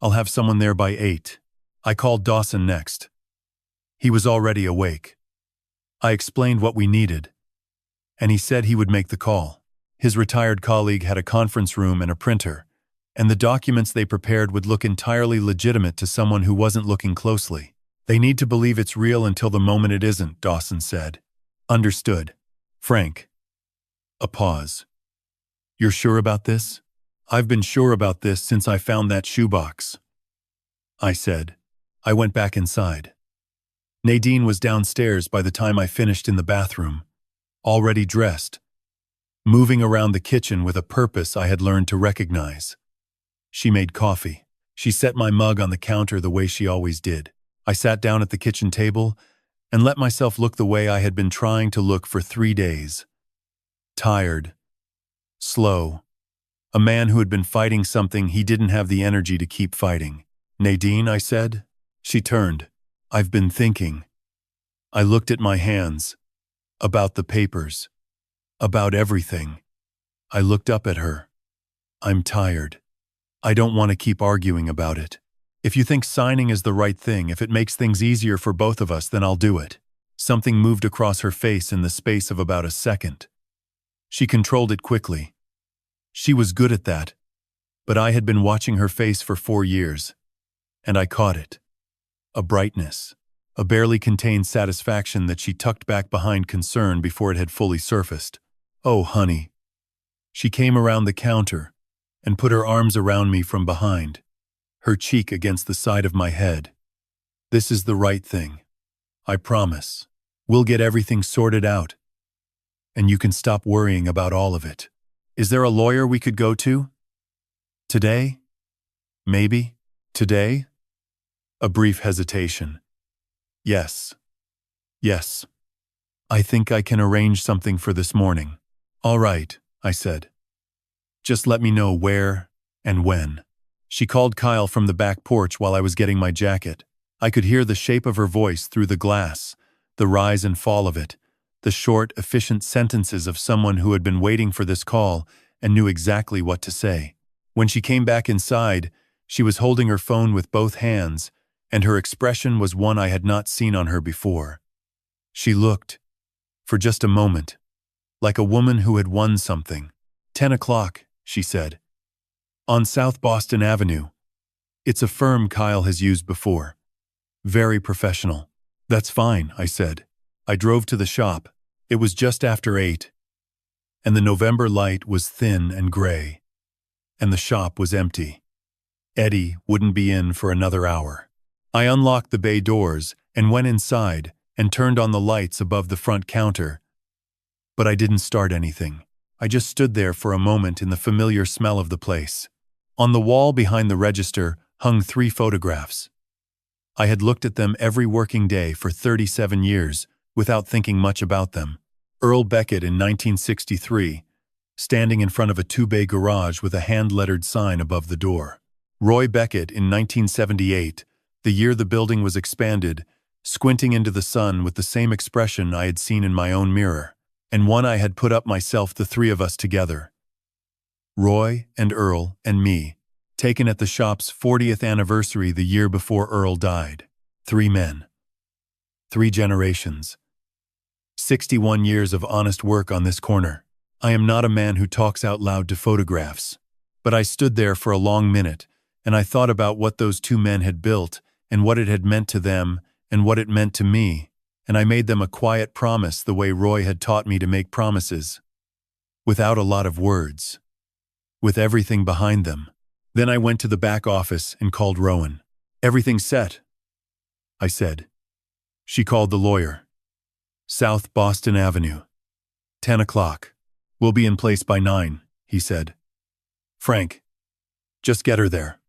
I'll have someone there by 8. I called Dawson next. He was already awake. I explained what we needed, and he said he would make the call. His retired colleague had a conference room and a printer, and the documents they prepared would look entirely legitimate to someone who wasn't looking closely. "They need to believe it's real until the moment it isn't," Dawson said. "Understood. Frank." A pause. "You're sure about this?" "I've been sure about this since I found that shoebox," I said. I went back inside. Nadine was downstairs by the time I finished in the bathroom, already dressed, moving around the kitchen with a purpose I had learned to recognize. She made coffee. She set my mug on the counter the way she always did. I sat down at the kitchen table and let myself look the way I had been trying to look for 3 days. Tired. Slow. A man who had been fighting something he didn't have the energy to keep fighting. "Nadine," I said. She turned. "I've been thinking." I looked at my hands. About the papers. About everything. I looked up at her. "I'm tired. I don't want to keep arguing about it. If you think signing is the right thing, if it makes things easier for both of us, then I'll do it." Something moved across her face in the space of about a second. She controlled it quickly. She was good at that. But I had been watching her face for 4 years, and I caught it. A brightness, a barely contained satisfaction that she tucked back behind concern before it had fully surfaced. "Oh, honey." She came around the counter and put her arms around me from behind, her cheek against the side of my head. "This is the right thing. I promise. We'll get everything sorted out. And you can stop worrying about all of it. Is there a lawyer we could go to? Today? Maybe? Today?" A brief hesitation. "Yes. Yes. I think I can arrange something for this morning." "All right," I said. "Just let me know where and when." She called Kyle from the back porch while I was getting my jacket. I could hear the shape of her voice through the glass, the rise and fall of it, the short, efficient sentences of someone who had been waiting for this call and knew exactly what to say. When she came back inside, she was holding her phone with both hands, and her expression was one I had not seen on her before. She looked, for just a moment, like a woman who had won something. 10 o'clock, she said. "On South Boston Avenue. It's a firm Kyle has used before. Very professional." "That's fine," I said. I drove to the shop. It was just after 8, and the November light was thin and gray, and the shop was empty. Eddie wouldn't be in for another hour. I unlocked the bay doors and went inside and turned on the lights above the front counter. But I didn't start anything. I just stood there for a moment in the familiar smell of the place. On the wall behind the register hung 3 photographs. I had looked at them every working day for 37 years without thinking much about them. Earl Beckett in 1963, standing in front of a 2-bay garage with a hand-lettered sign above the door. Roy Beckett in 1978, the year the building was expanded, squinting into the sun with the same expression I had seen in my own mirror, and one I had put up myself, the 3 of us together. Roy and Earl and me, taken at the shop's 40th anniversary the year before Earl died. 3 men. 3 generations. 61 years of honest work on this corner. I am not a man who talks out loud to photographs, but I stood there for a long minute, and I thought about what those 2 men had built, and what it had meant to them, and what it meant to me, and I made them a quiet promise the way Roy had taught me to make promises. Without a lot of words. With everything behind them. Then I went to the back office and called Rowan. "Everything's set," I said. She called the lawyer. "South Boston Avenue. 10 o'clock. We'll be in place by 9, he said. "Frank, just get her there.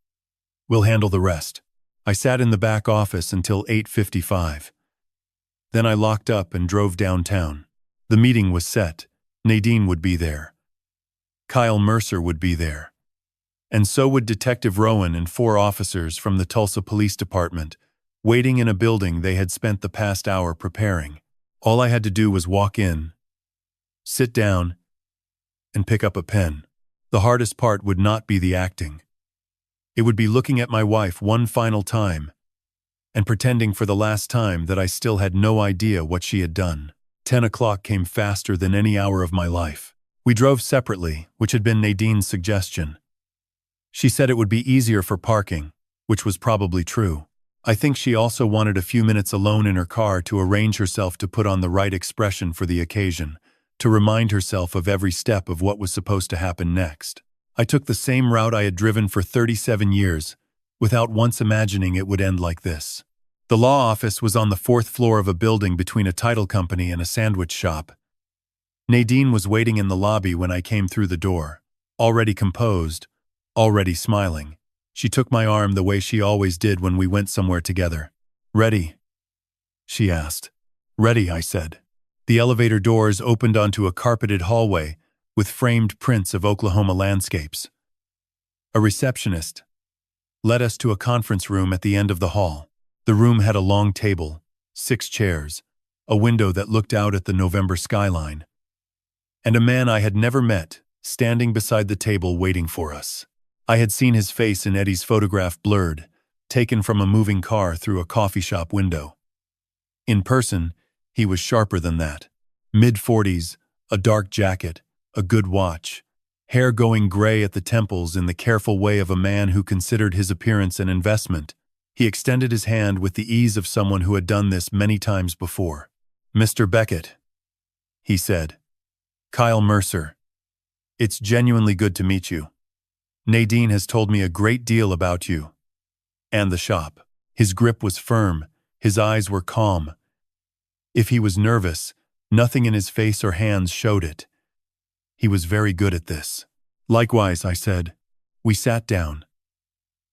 We'll handle the rest." I sat in the back office until 8:55. Then I locked up and drove downtown. The meeting was set. Nadine would be there. Kyle Mercer would be there. And so would Detective Rowan and 4 officers from the Tulsa Police Department, waiting in a building they had spent the past hour preparing. All I had to do was walk in, sit down, and pick up a pen. The hardest part would not be the acting. It would be looking at my wife one final time and pretending for the last time that I still had no idea what she had done. 10 o'clock came faster than any hour of my life. We drove separately, which had been Nadine's suggestion. She said it would be easier for parking, which was probably true. I think she also wanted a few minutes alone in her car to arrange herself to put on the right expression for the occasion, to remind herself of every step of what was supposed to happen next. I took the same route I had driven for 37 years, without once imagining it would end like this. The law office was on the 4th floor of a building between a title company and a sandwich shop. Nadine was waiting in the lobby when I came through the door, already composed, already smiling. She took my arm the way she always did when we went somewhere together. "Ready?" she asked. Ready, I said. The elevator doors opened onto a carpeted hallway with framed prints of Oklahoma landscapes. A receptionist led us to a conference room at the end of the hall. The room had a long table, 6 chairs, a window that looked out at the November skyline, and a man I had never met standing beside the table waiting for us. I had seen his face in Eddie's photograph blurred, taken from a moving car through a coffee shop window. In person, he was sharper than that. Mid-40s, a dark jacket, a good watch, hair going gray at the temples in the careful way of a man who considered his appearance an investment. He extended his hand with the ease of someone who had done this many times before. "Mr. Beckett," he said. "Kyle Mercer. It's genuinely good to meet you. Nadine has told me a great deal about you and the shop." His grip was firm, his eyes were calm. If he was nervous, nothing in his face or hands showed it. He was very good at this. "Likewise," I said. We sat down.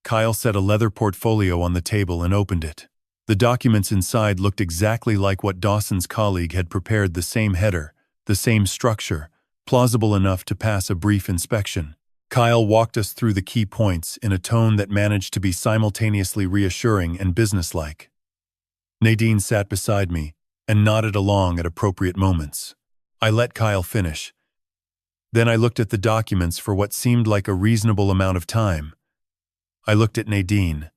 Kyle set a leather portfolio on the table and opened it. The documents inside looked exactly like what Dawson's colleague had prepared, the same header, the same structure, plausible enough to pass a brief inspection. Kyle walked us through the key points in a tone that managed to be simultaneously reassuring and businesslike. Nadine sat beside me and nodded along at appropriate moments. I let Kyle finish. Then I looked at the documents for what seemed like a reasonable amount of time. I looked at Nadine.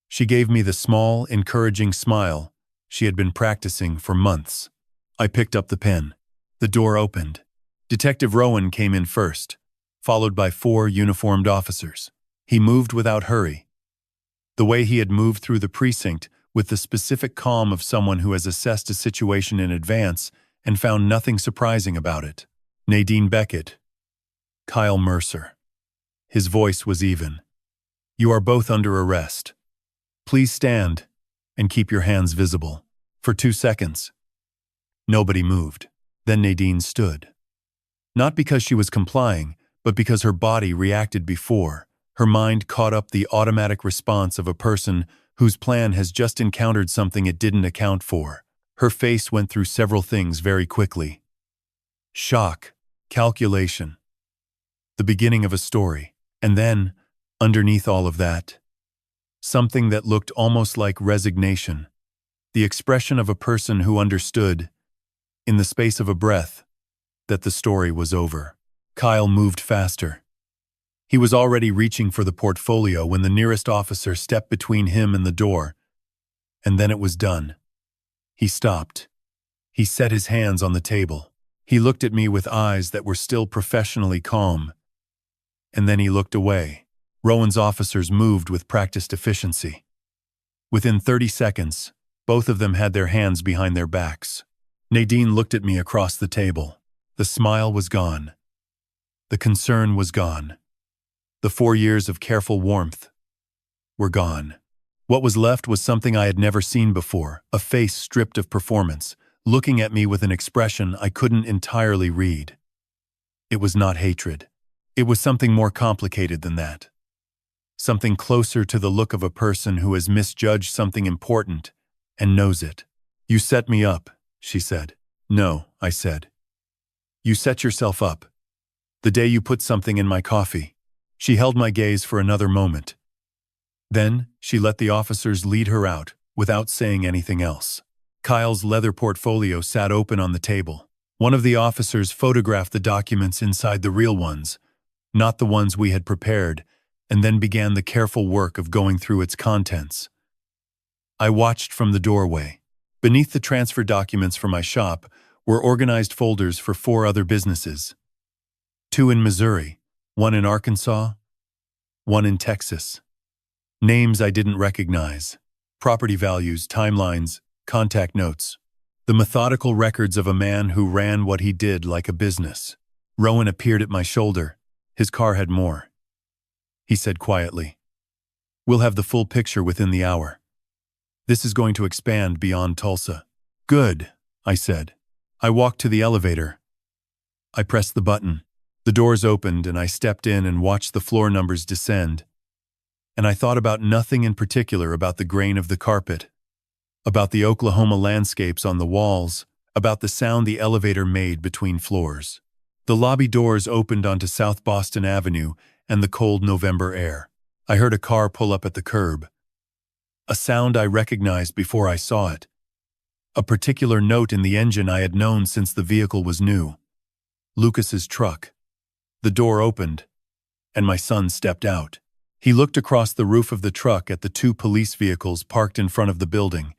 She gave me the small, encouraging smile she had been practicing for months. I picked up the pen. The door opened. Detective Rowan came in first, followed by 4 uniformed officers. He moved without hurry. The way he had moved through the precinct with the specific calm of someone who has assessed a situation in advance and found nothing surprising about it. "Nadine Beckett. Kyle Mercer." His voice was even. "You are both under arrest. Please stand and keep your hands visible." For 2 seconds, nobody moved. Then Nadine stood. Not because she was complying, but because her body reacted before. Her mind caught up the automatic response of a person whose plan has just encountered something it didn't account for. Her face went through several things very quickly. Shock, calculation, the beginning of a story, and then, underneath all of that, something that looked almost like resignation, the expression of a person who understood, in the space of a breath, that the story was over. Kyle moved faster. He was already reaching for the portfolio when the nearest officer stepped between him and the door, and then it was done. He stopped. He set his hands on the table. He looked at me with eyes that were still professionally calm, and then he looked away. Rowan's officers moved with practiced efficiency. Within 30 seconds, both of them had their hands behind their backs. Nadine looked at me across the table. The smile was gone. The concern was gone. The 4 years of careful warmth were gone. What was left was something I had never seen before, a face stripped of performance, looking at me with an expression I couldn't entirely read. It was not hatred. It was something more complicated than that. Something closer to the look of a person who has misjudged something important and knows it. "You set me up," she said. "No," I said. "You set yourself up. The day you put something in my coffee." She held my gaze for another moment. Then she let the officers lead her out without saying anything else. Kyle's leather portfolio sat open on the table. One of the officers photographed the documents inside the real ones, not the ones we had prepared, and then began the careful work of going through its contents. I watched from the doorway. Beneath the transfer documents for my shop were organized folders for 4 other businesses. 2 in Missouri, 1 in Arkansas, 1 in Texas. Names I didn't recognize. Property values, timelines, contact notes. The methodical records of a man who ran what he did like a business. Rowan appeared at my shoulder. His car had more. He said quietly, "We'll have the full picture within the hour. This is going to expand beyond Tulsa." "Good," I said. I walked to the elevator. I pressed the button. The doors opened and I stepped in and watched the floor numbers descend. And I thought about nothing in particular about the grain of the carpet, about the Oklahoma landscapes on the walls, about the sound the elevator made between floors. The lobby doors opened onto South Boston Avenue and the cold November air. I heard a car pull up at the curb. A sound I recognized before I saw it. A particular note in the engine I had known since the vehicle was new. Lucas's truck. The door opened, and my son stepped out. He looked across the roof of the truck at the two police vehicles parked in front of the building,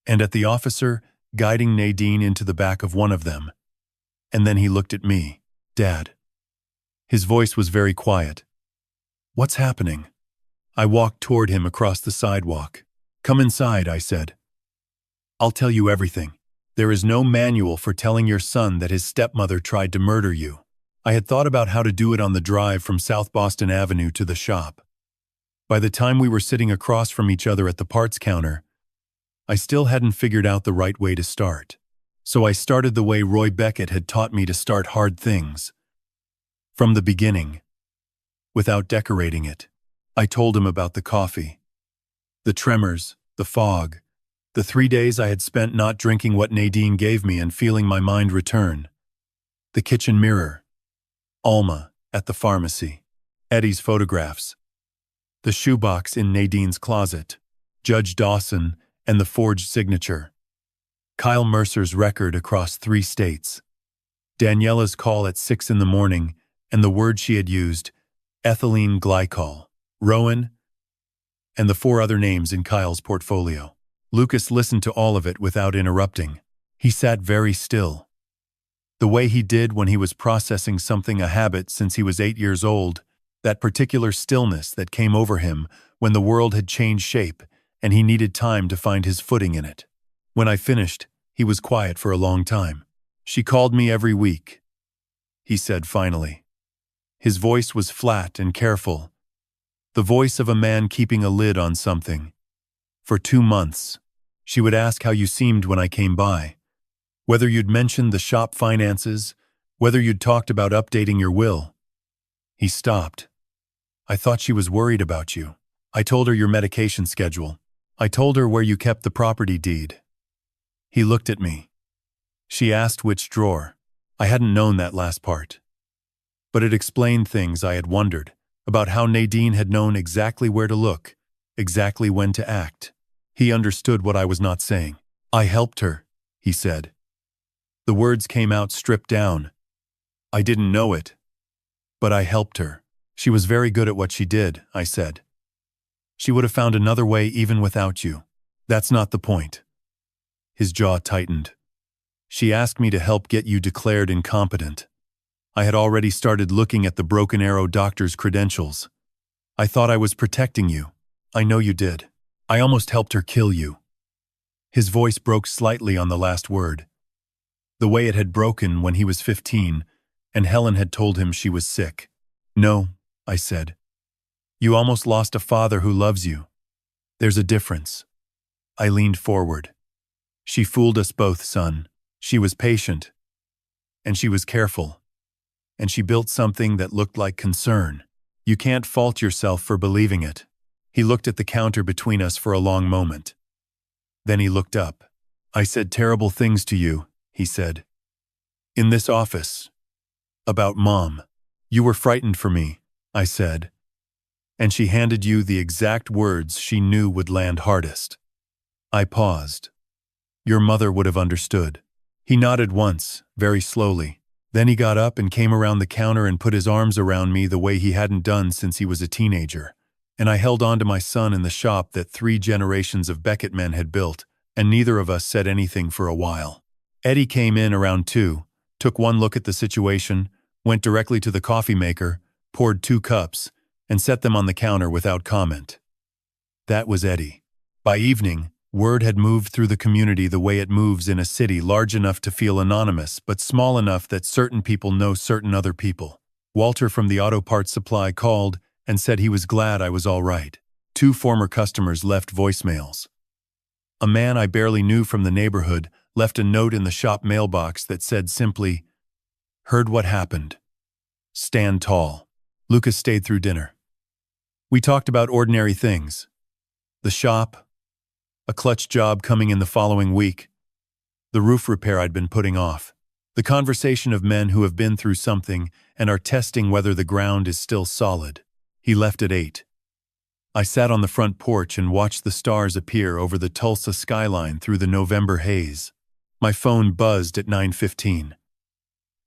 and at the officer guiding Nadine into the back of one of them. And then he looked at me. "Dad." His voice was very quiet. "What's happening?" I walked toward him across the sidewalk. "Come inside," I said. "I'll tell you everything. There is no manual for telling your son that his stepmother tried to murder you." I had thought about how to do it on the drive from South Boston Avenue to the shop. By the time we were sitting across from each other at the parts counter, I still hadn't figured out the right way to start. So I started the way Roy Beckett had taught me to start hard things. From the beginning. Without decorating it. I told him about the coffee. The tremors, the fog, the 3 days I had spent not drinking what Nadine gave me and feeling my mind return. The kitchen mirror. Alma, at the pharmacy. Eddie's photographs. The shoebox in Nadine's closet. Judge Dawson and the forged signature. Kyle Mercer's record across 3 states. Daniela's call at 6 in the morning and the word she had used, ethylene glycol. Rowan, and the 4 other names in Kyle's portfolio. Lucas listened to all of it without interrupting. He sat very still. The way he did when he was processing something, a habit since he was 8 years old, that particular stillness that came over him when the world had changed shape and he needed time to find his footing in it. When I finished, he was quiet for a long time. "She called me every week," he said finally. His voice was flat and careful. The voice of a man keeping a lid on something. "For 2 months. She would ask how you seemed when I came by. Whether you'd mentioned the shop finances, whether you'd talked about updating your will." He stopped. "I thought she was worried about you. I told her your medication schedule. I told her where you kept the property deed." He looked at me. "She asked which drawer." I hadn't known that last part. But it explained things I had wondered. About how Nadine had known exactly where to look, exactly when to act. He understood what I was not saying. "I helped her," he said. The words came out stripped down. "I didn't know it, but I helped her. She was very good at what she did," I said. "She would have found another way even without you. That's not the point." His jaw tightened. "She asked me to help get you declared incompetent. I had already started looking at the Broken Arrow doctor's credentials. I thought I was protecting you. I know you did. I almost helped her kill you." His voice broke slightly on the last word. The way it had broken when he was 15, and Helen had told him she was sick. "No," I said. "You almost lost a father who loves you. There's a difference." I leaned forward. "She fooled us both, son. She was patient. And she was careful. And she built something that looked like concern. You can't fault yourself for believing it." He looked at the counter between us for a long moment. Then he looked up. "I said terrible things to you," he said. "In this office. About Mom. You were frightened for me," I said. "And she handed you the exact words she knew would land hardest." I paused. "Your mother would have understood." He nodded once, very slowly. Then he got up and came around the counter and put his arms around me the way he hadn't done since he was a teenager. And I held on to my son in the shop that 3 generations of Beckett men had built, and neither of us said anything for a while. Eddie came in around 2, took one look at the situation, went directly to the coffee maker, poured 2 cups, and set them on the counter without comment. That was Eddie. By evening, word had moved through the community the way it moves in a city large enough to feel anonymous but small enough that certain people know certain other people. Walter from the auto parts supply called and said he was glad I was all right. 2 former customers left voicemails. A man I barely knew from the neighborhood left a note in the shop mailbox that said simply, "Heard what happened. Stand tall." Lucas stayed through dinner. We talked about ordinary things. The shop, A clutch job coming in the following week. The roof repair I'd been putting off. The conversation of men who have been through something and are testing whether the ground is still solid. He left at 8. I sat on the front porch and watched the stars appear over the Tulsa skyline through the November haze. My phone buzzed at 9:15.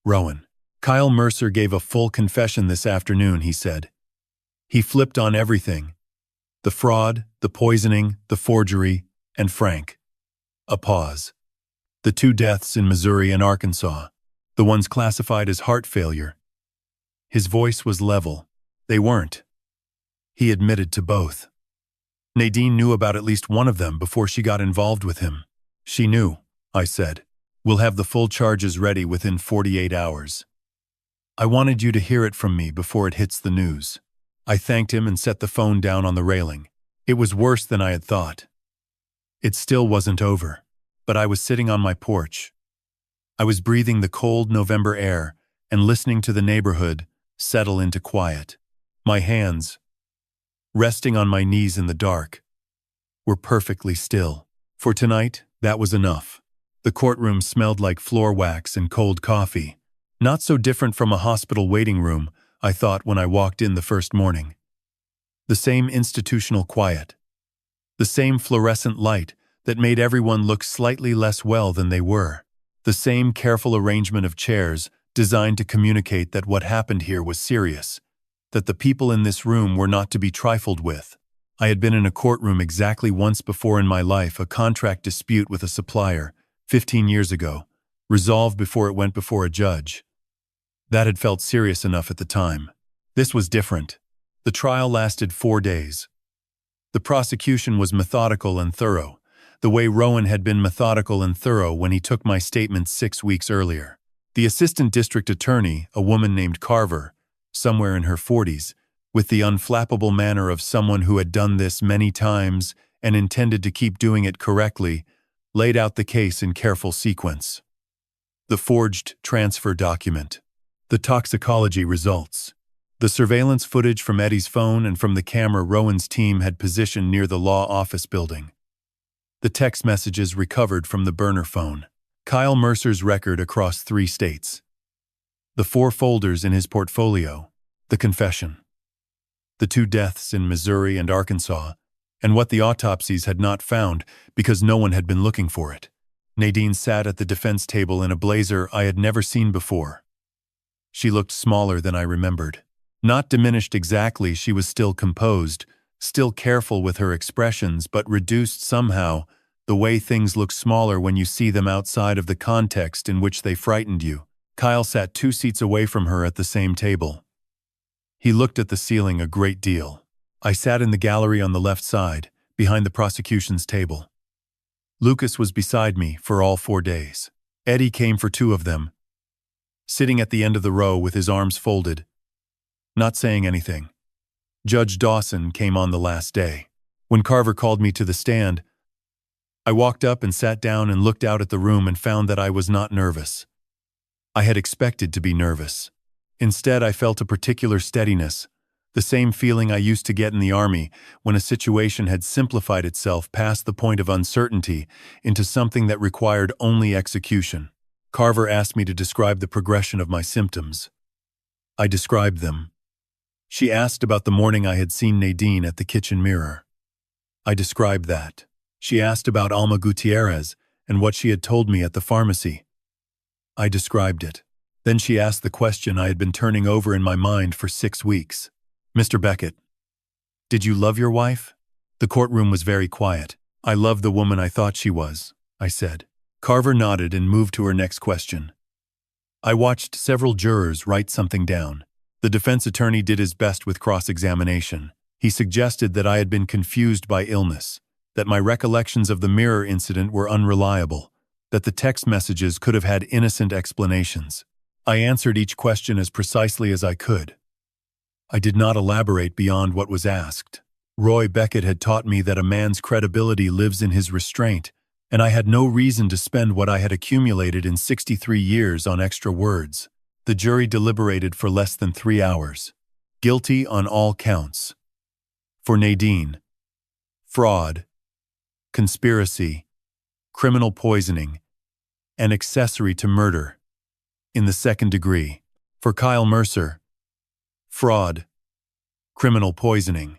Rowan. Kyle Mercer gave a full confession this afternoon, he said. He flipped on everything. The fraud, the poisoning, the forgery, and Frank. A pause. The 2 deaths in Missouri and Arkansas. The ones classified as heart failure. His voice was level. They weren't. He admitted to both. Nadine knew about at least one of them before she got involved with him. She knew, I said. We'll have the full charges ready within 48 hours. I wanted you to hear it from me before it hits the news. I thanked him and set the phone down on the railing. It was worse than I had thought. It still wasn't over, but I was sitting on my porch. I was breathing the cold November air and listening to the neighborhood settle into quiet. My hands, resting on my knees in the dark, were perfectly still. For tonight, that was enough. The courtroom smelled like floor wax and cold coffee. Not so different from a hospital waiting room, I thought when I walked in the first morning. The same institutional quiet. The same fluorescent light that made everyone look slightly less well than they were. The same careful arrangement of chairs designed to communicate that what happened here was serious, that the people in this room were not to be trifled with. I had been in a courtroom exactly once before in my life, a contract dispute with a supplier, 15 years ago, resolved before it went before a judge. That had felt serious enough at the time. This was different. The trial lasted 4 days. The prosecution was methodical and thorough, the way Rowan had been methodical and thorough when he took my statement 6 weeks earlier. The assistant district attorney, a woman named Carver, somewhere in her 40s, with the unflappable manner of someone who had done this many times and intended to keep doing it correctly, laid out the case in careful sequence. The forged transfer document. The toxicology results. The surveillance footage from Eddie's phone and from the camera Rowan's team had positioned near the law office building. The text messages recovered from the burner phone. Kyle Mercer's record across 3 states. The 4 folders in his portfolio. The confession. The 2 deaths in Missouri and Arkansas, and what the autopsies had not found because no one had been looking for it. Nadine sat at the defense table in a blazer I had never seen before. She looked smaller than I remembered. Not diminished exactly, she was still composed, still careful with her expressions, but reduced somehow, the way things look smaller when you see them outside of the context in which they frightened you. Kyle sat 2 seats away from her at the same table. He looked at the ceiling a great deal. I sat in the gallery on the left side, behind the prosecution's table. Lucas was beside me for all 4 days. Eddie came for 2 of them, sitting at the end of the row with his arms folded, not saying anything. Judge Dawson came on the last day. When Carver called me to the stand, I walked up and sat down and looked out at the room and found that I was not nervous. I had expected to be nervous. Instead, I felt a particular steadiness, the same feeling I used to get in the Army when a situation had simplified itself past the point of uncertainty into something that required only execution. Carver asked me to describe the progression of my symptoms. I described them. She asked about the morning I had seen Nadine at the kitchen mirror. I described that. She asked about Alma Gutierrez and what she had told me at the pharmacy. I described it. Then she asked the question I had been turning over in my mind for 6 weeks. Mr. Beckett, did you love your wife? The courtroom was very quiet. I loved the woman I thought she was, I said. Carver nodded and moved to her next question. I watched several jurors write something down. The defense attorney did his best with cross-examination. He suggested that I had been confused by illness, that my recollections of the mirror incident were unreliable, that the text messages could have had innocent explanations. I answered each question as precisely as I could. I did not elaborate beyond what was asked. Roy Beckett had taught me that a man's credibility lives in his restraint, and I had no reason to spend what I had accumulated in 63 years on extra words. The jury deliberated for less than 3 hours. Guilty on all counts. For Nadine, fraud, conspiracy, criminal poisoning, and accessory to murder in the second degree. For Kyle Mercer, fraud, criminal poisoning,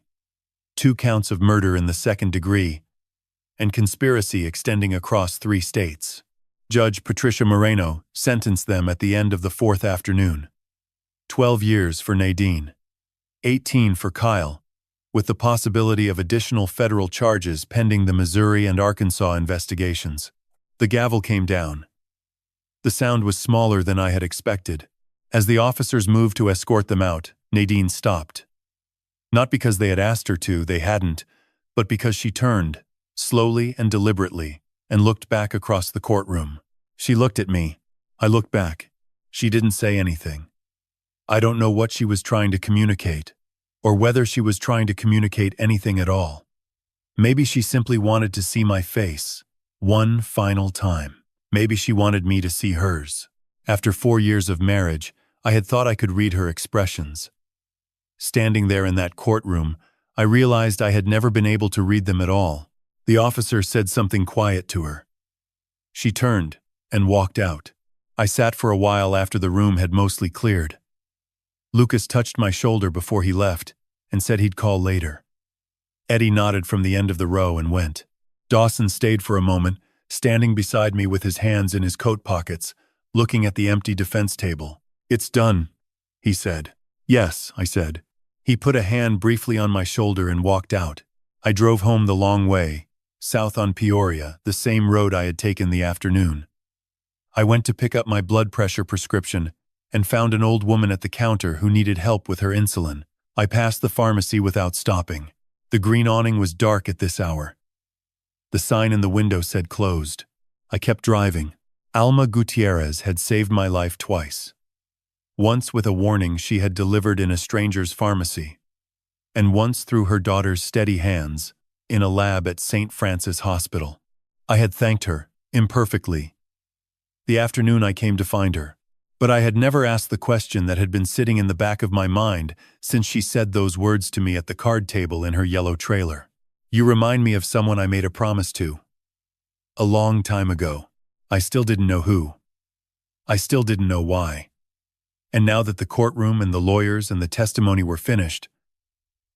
2 counts of murder in the second degree, and conspiracy extending across 3 states. Judge Patricia Moreno sentenced them at the end of the 4th afternoon. 12 years for Nadine, 18 for Kyle, with the possibility of additional federal charges pending the Missouri and Arkansas investigations. The gavel came down. The sound was smaller than I had expected. As the officers moved to escort them out, Nadine stopped. Not because they had asked her to, they hadn't, but because she turned, slowly and deliberately, and looked back across the courtroom. She looked at me. I looked back. She didn't say anything. I don't know what she was trying to communicate, or whether she was trying to communicate anything at all. Maybe she simply wanted to see my face, one final time. Maybe she wanted me to see hers. After 4 years of marriage, I had thought I could read her expressions. Standing there in that courtroom, I realized I had never been able to read them at all. The officer said something quiet to her. She turned and walked out. I sat for a while after the room had mostly cleared. Lucas touched my shoulder before he left and said he'd call later. Eddie nodded from the end of the row and went. Dawson stayed for a moment, standing beside me with his hands in his coat pockets, looking at the empty defense table. "It's done," he said. "Yes," I said. He put a hand briefly on my shoulder and walked out. I drove home the long way, south on Peoria, the same road I had taken the afternoon. I went to pick up my blood pressure prescription and found an old woman at the counter who needed help with her insulin. I passed the pharmacy without stopping. The green awning was dark at this hour. The sign in the window said closed. I kept driving. Alma Gutierrez had saved my life twice. Once with a warning she had delivered in a stranger's pharmacy, and once through her daughter's steady hands in a lab at St. Francis Hospital. I had thanked her, imperfectly, the afternoon I came to find her, but I had never asked the question that had been sitting in the back of my mind since she said those words to me at the card table in her yellow trailer. "You remind me of someone I made a promise to. A long time ago. I still didn't know who. I still didn't know why. And now that the courtroom and the lawyers and the testimony were finished,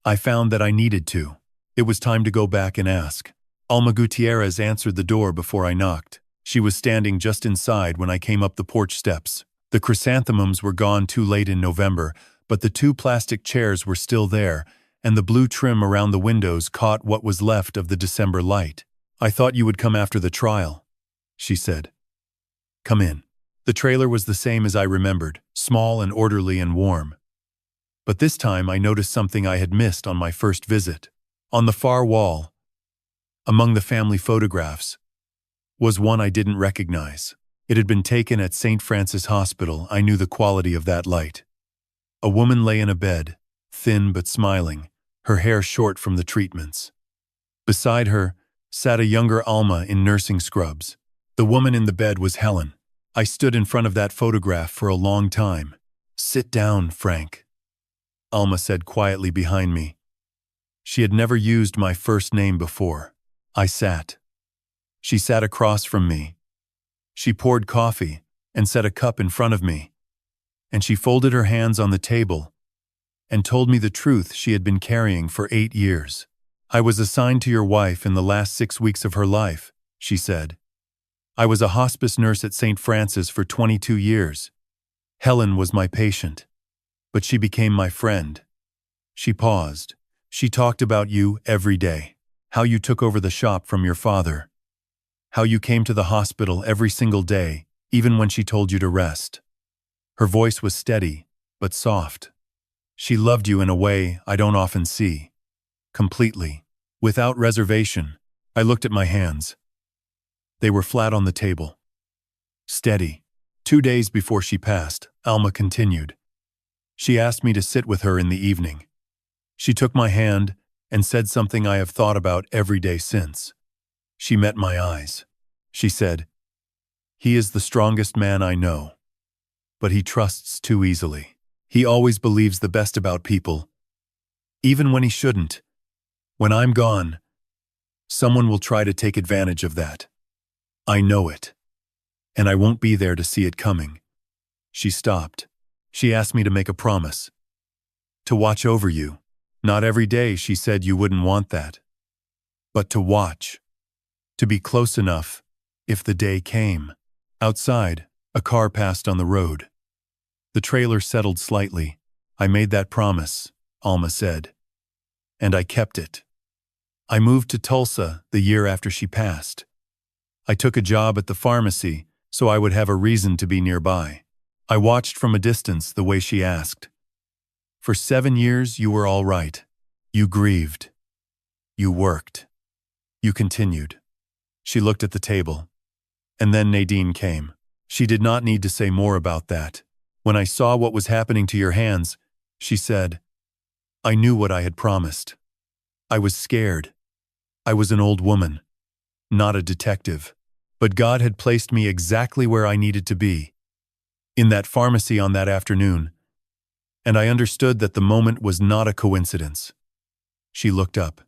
I found that I needed to. It was time to go back and ask." Alma Gutierrez answered the door before I knocked. She was standing just inside when I came up the porch steps. The chrysanthemums were gone too late in November, but the 2 plastic chairs were still there, and the blue trim around the windows caught what was left of the December light. "I thought you would come after the trial," she said. "Come in." The trailer was the same as I remembered, small and orderly and warm. But this time I noticed something I had missed on my first visit. On the far wall, among the family photographs, was one I didn't recognize. It had been taken at St. Francis Hospital. I knew the quality of that light. A woman lay in a bed, thin but smiling, her hair short from the treatments. Beside her sat a younger Alma in nursing scrubs. The woman in the bed was Helen. I stood in front of that photograph for a long time. "Sit down, Frank," Alma said quietly behind me. She had never used my first name before. I sat. She sat across from me. She poured coffee and set a cup in front of me, and she folded her hands on the table and told me the truth she had been carrying for 8 years. "I was assigned to your wife in the last 6 weeks of her life," she said. "I was a hospice nurse at St. Francis for 22 years. Helen was my patient, but she became my friend." She paused. "She talked about you every day, how you took over the shop from your father, how you came to the hospital every single day, even when she told you to rest." Her voice was steady, but soft. "She loved you in a way I don't often see. Completely. Without reservation." I looked at my hands. They were flat on the table. Steady. 2 days before she passed, Alma continued. She asked me to sit with her in the evening. She took my hand and said something I have thought about every day since. She met my eyes. She said, "He is the strongest man I know, but he trusts too easily. He always believes the best about people, even when he shouldn't. When I'm gone, Someone will try to take advantage of that. I know it. And I won't be there to see it coming. She stopped. She asked me to make a promise. To watch over you. Not every day, she said, you wouldn't want that. But to watch. To be close enough, if the day came. Outside, a car passed on the road. The trailer settled slightly. I made that promise, Alma said. And I kept it. I moved to Tulsa the year after she passed. I took a job at the pharmacy so I would have a reason to be nearby. I watched from a distance the way she asked. For 7 years you were all right. You grieved. You worked. You continued. She looked at the table. And then Nadine came. She did not need to say more about that. When I saw what was happening to your hands, she said, I knew what I had promised. I was scared. I was an old woman, not a detective, but God had placed me exactly where I needed to be, in that pharmacy on that afternoon, and I understood that the moment was not a coincidence. She looked up.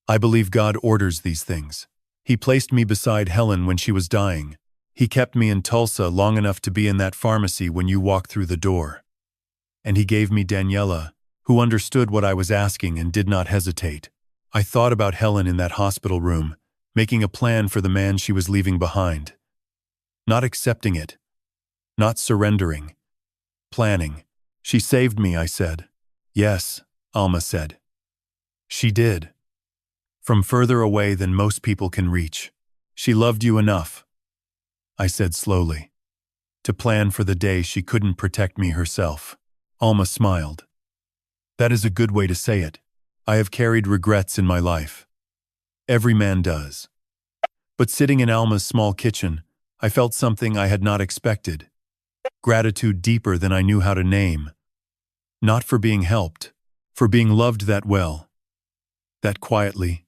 I believe God orders these things. He placed me beside Helen when she was dying. He kept me in Tulsa long enough to be in that pharmacy when you walked through the door. And he gave me Daniela, who understood what I was asking and did not hesitate. I thought about Helen in that hospital room, making a plan for the man she was leaving behind. Not accepting it. Not surrendering. Planning. She saved me, I said. Yes, Alma said. She did. From further away than most people can reach. She loved you enough, I said slowly, to plan for the day she couldn't protect me herself. Alma smiled. That is a good way to say it. I have carried regrets in my life. Every man does. But sitting in Alma's small kitchen, I felt something I had not expected. Gratitude deeper than I knew how to name. Not for being helped, for being loved that well. That quietly.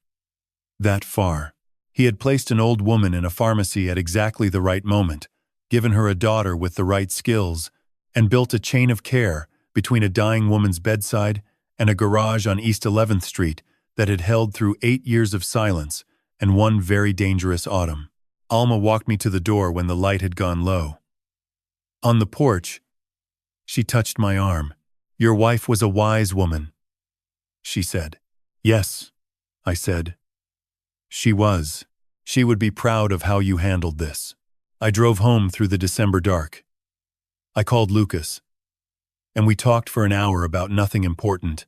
That far. He had placed an old woman in a pharmacy at exactly the right moment, given her a daughter with the right skills, and built a chain of care between a dying woman's bedside and a garage on East 11th Street that had held through 8 years of silence and one very dangerous autumn. Alma walked me to the door when the light had gone low. On the porch, she touched my arm. Your wife was a wise woman, she said. Yes, I said. She was. She would be proud of how you handled this. I drove home through the December dark. I called Lucas, and we talked for an hour about nothing important,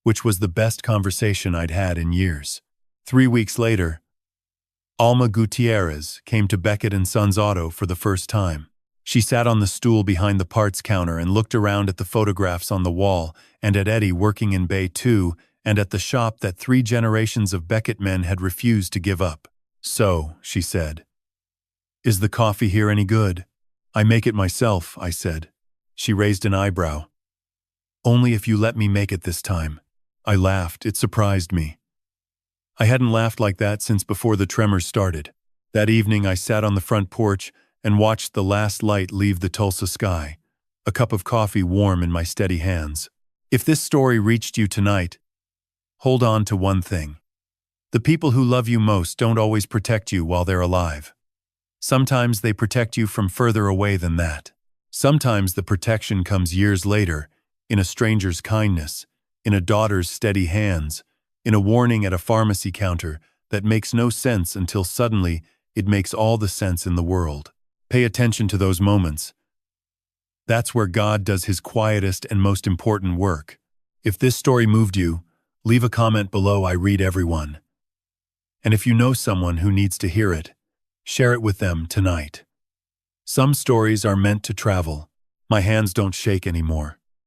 which was the best conversation I'd had in years. 3 weeks later, Alma Gutierrez came to Beckett Sons Auto for the first time. She sat on the stool behind the parts counter and looked around at the photographs on the wall and at Eddie working in Bay 2 and at the shop that 3 generations of Beckett men had refused to give up. So, she said, is the coffee here any good? I make it myself, I said. She raised an eyebrow. Only if you let me make it this time. I laughed. It surprised me. I hadn't laughed like that since before the tremors started. That evening I sat on the front porch and watched the last light leave the Tulsa sky, a cup of coffee warm in my steady hands. If this story reached you tonight, hold on to one thing. The people who love you most don't always protect you while they're alive. Sometimes they protect you from further away than that. Sometimes the protection comes years later, in a stranger's kindness, in a daughter's steady hands, in a warning at a pharmacy counter that makes no sense until suddenly it makes all the sense in the world. Pay attention to those moments. That's where God does his quietest and most important work. If this story moved you, leave a comment below. I read everyone. And if you know someone who needs to hear it, share it with them tonight. Some stories are meant to travel. My hands don't shake anymore.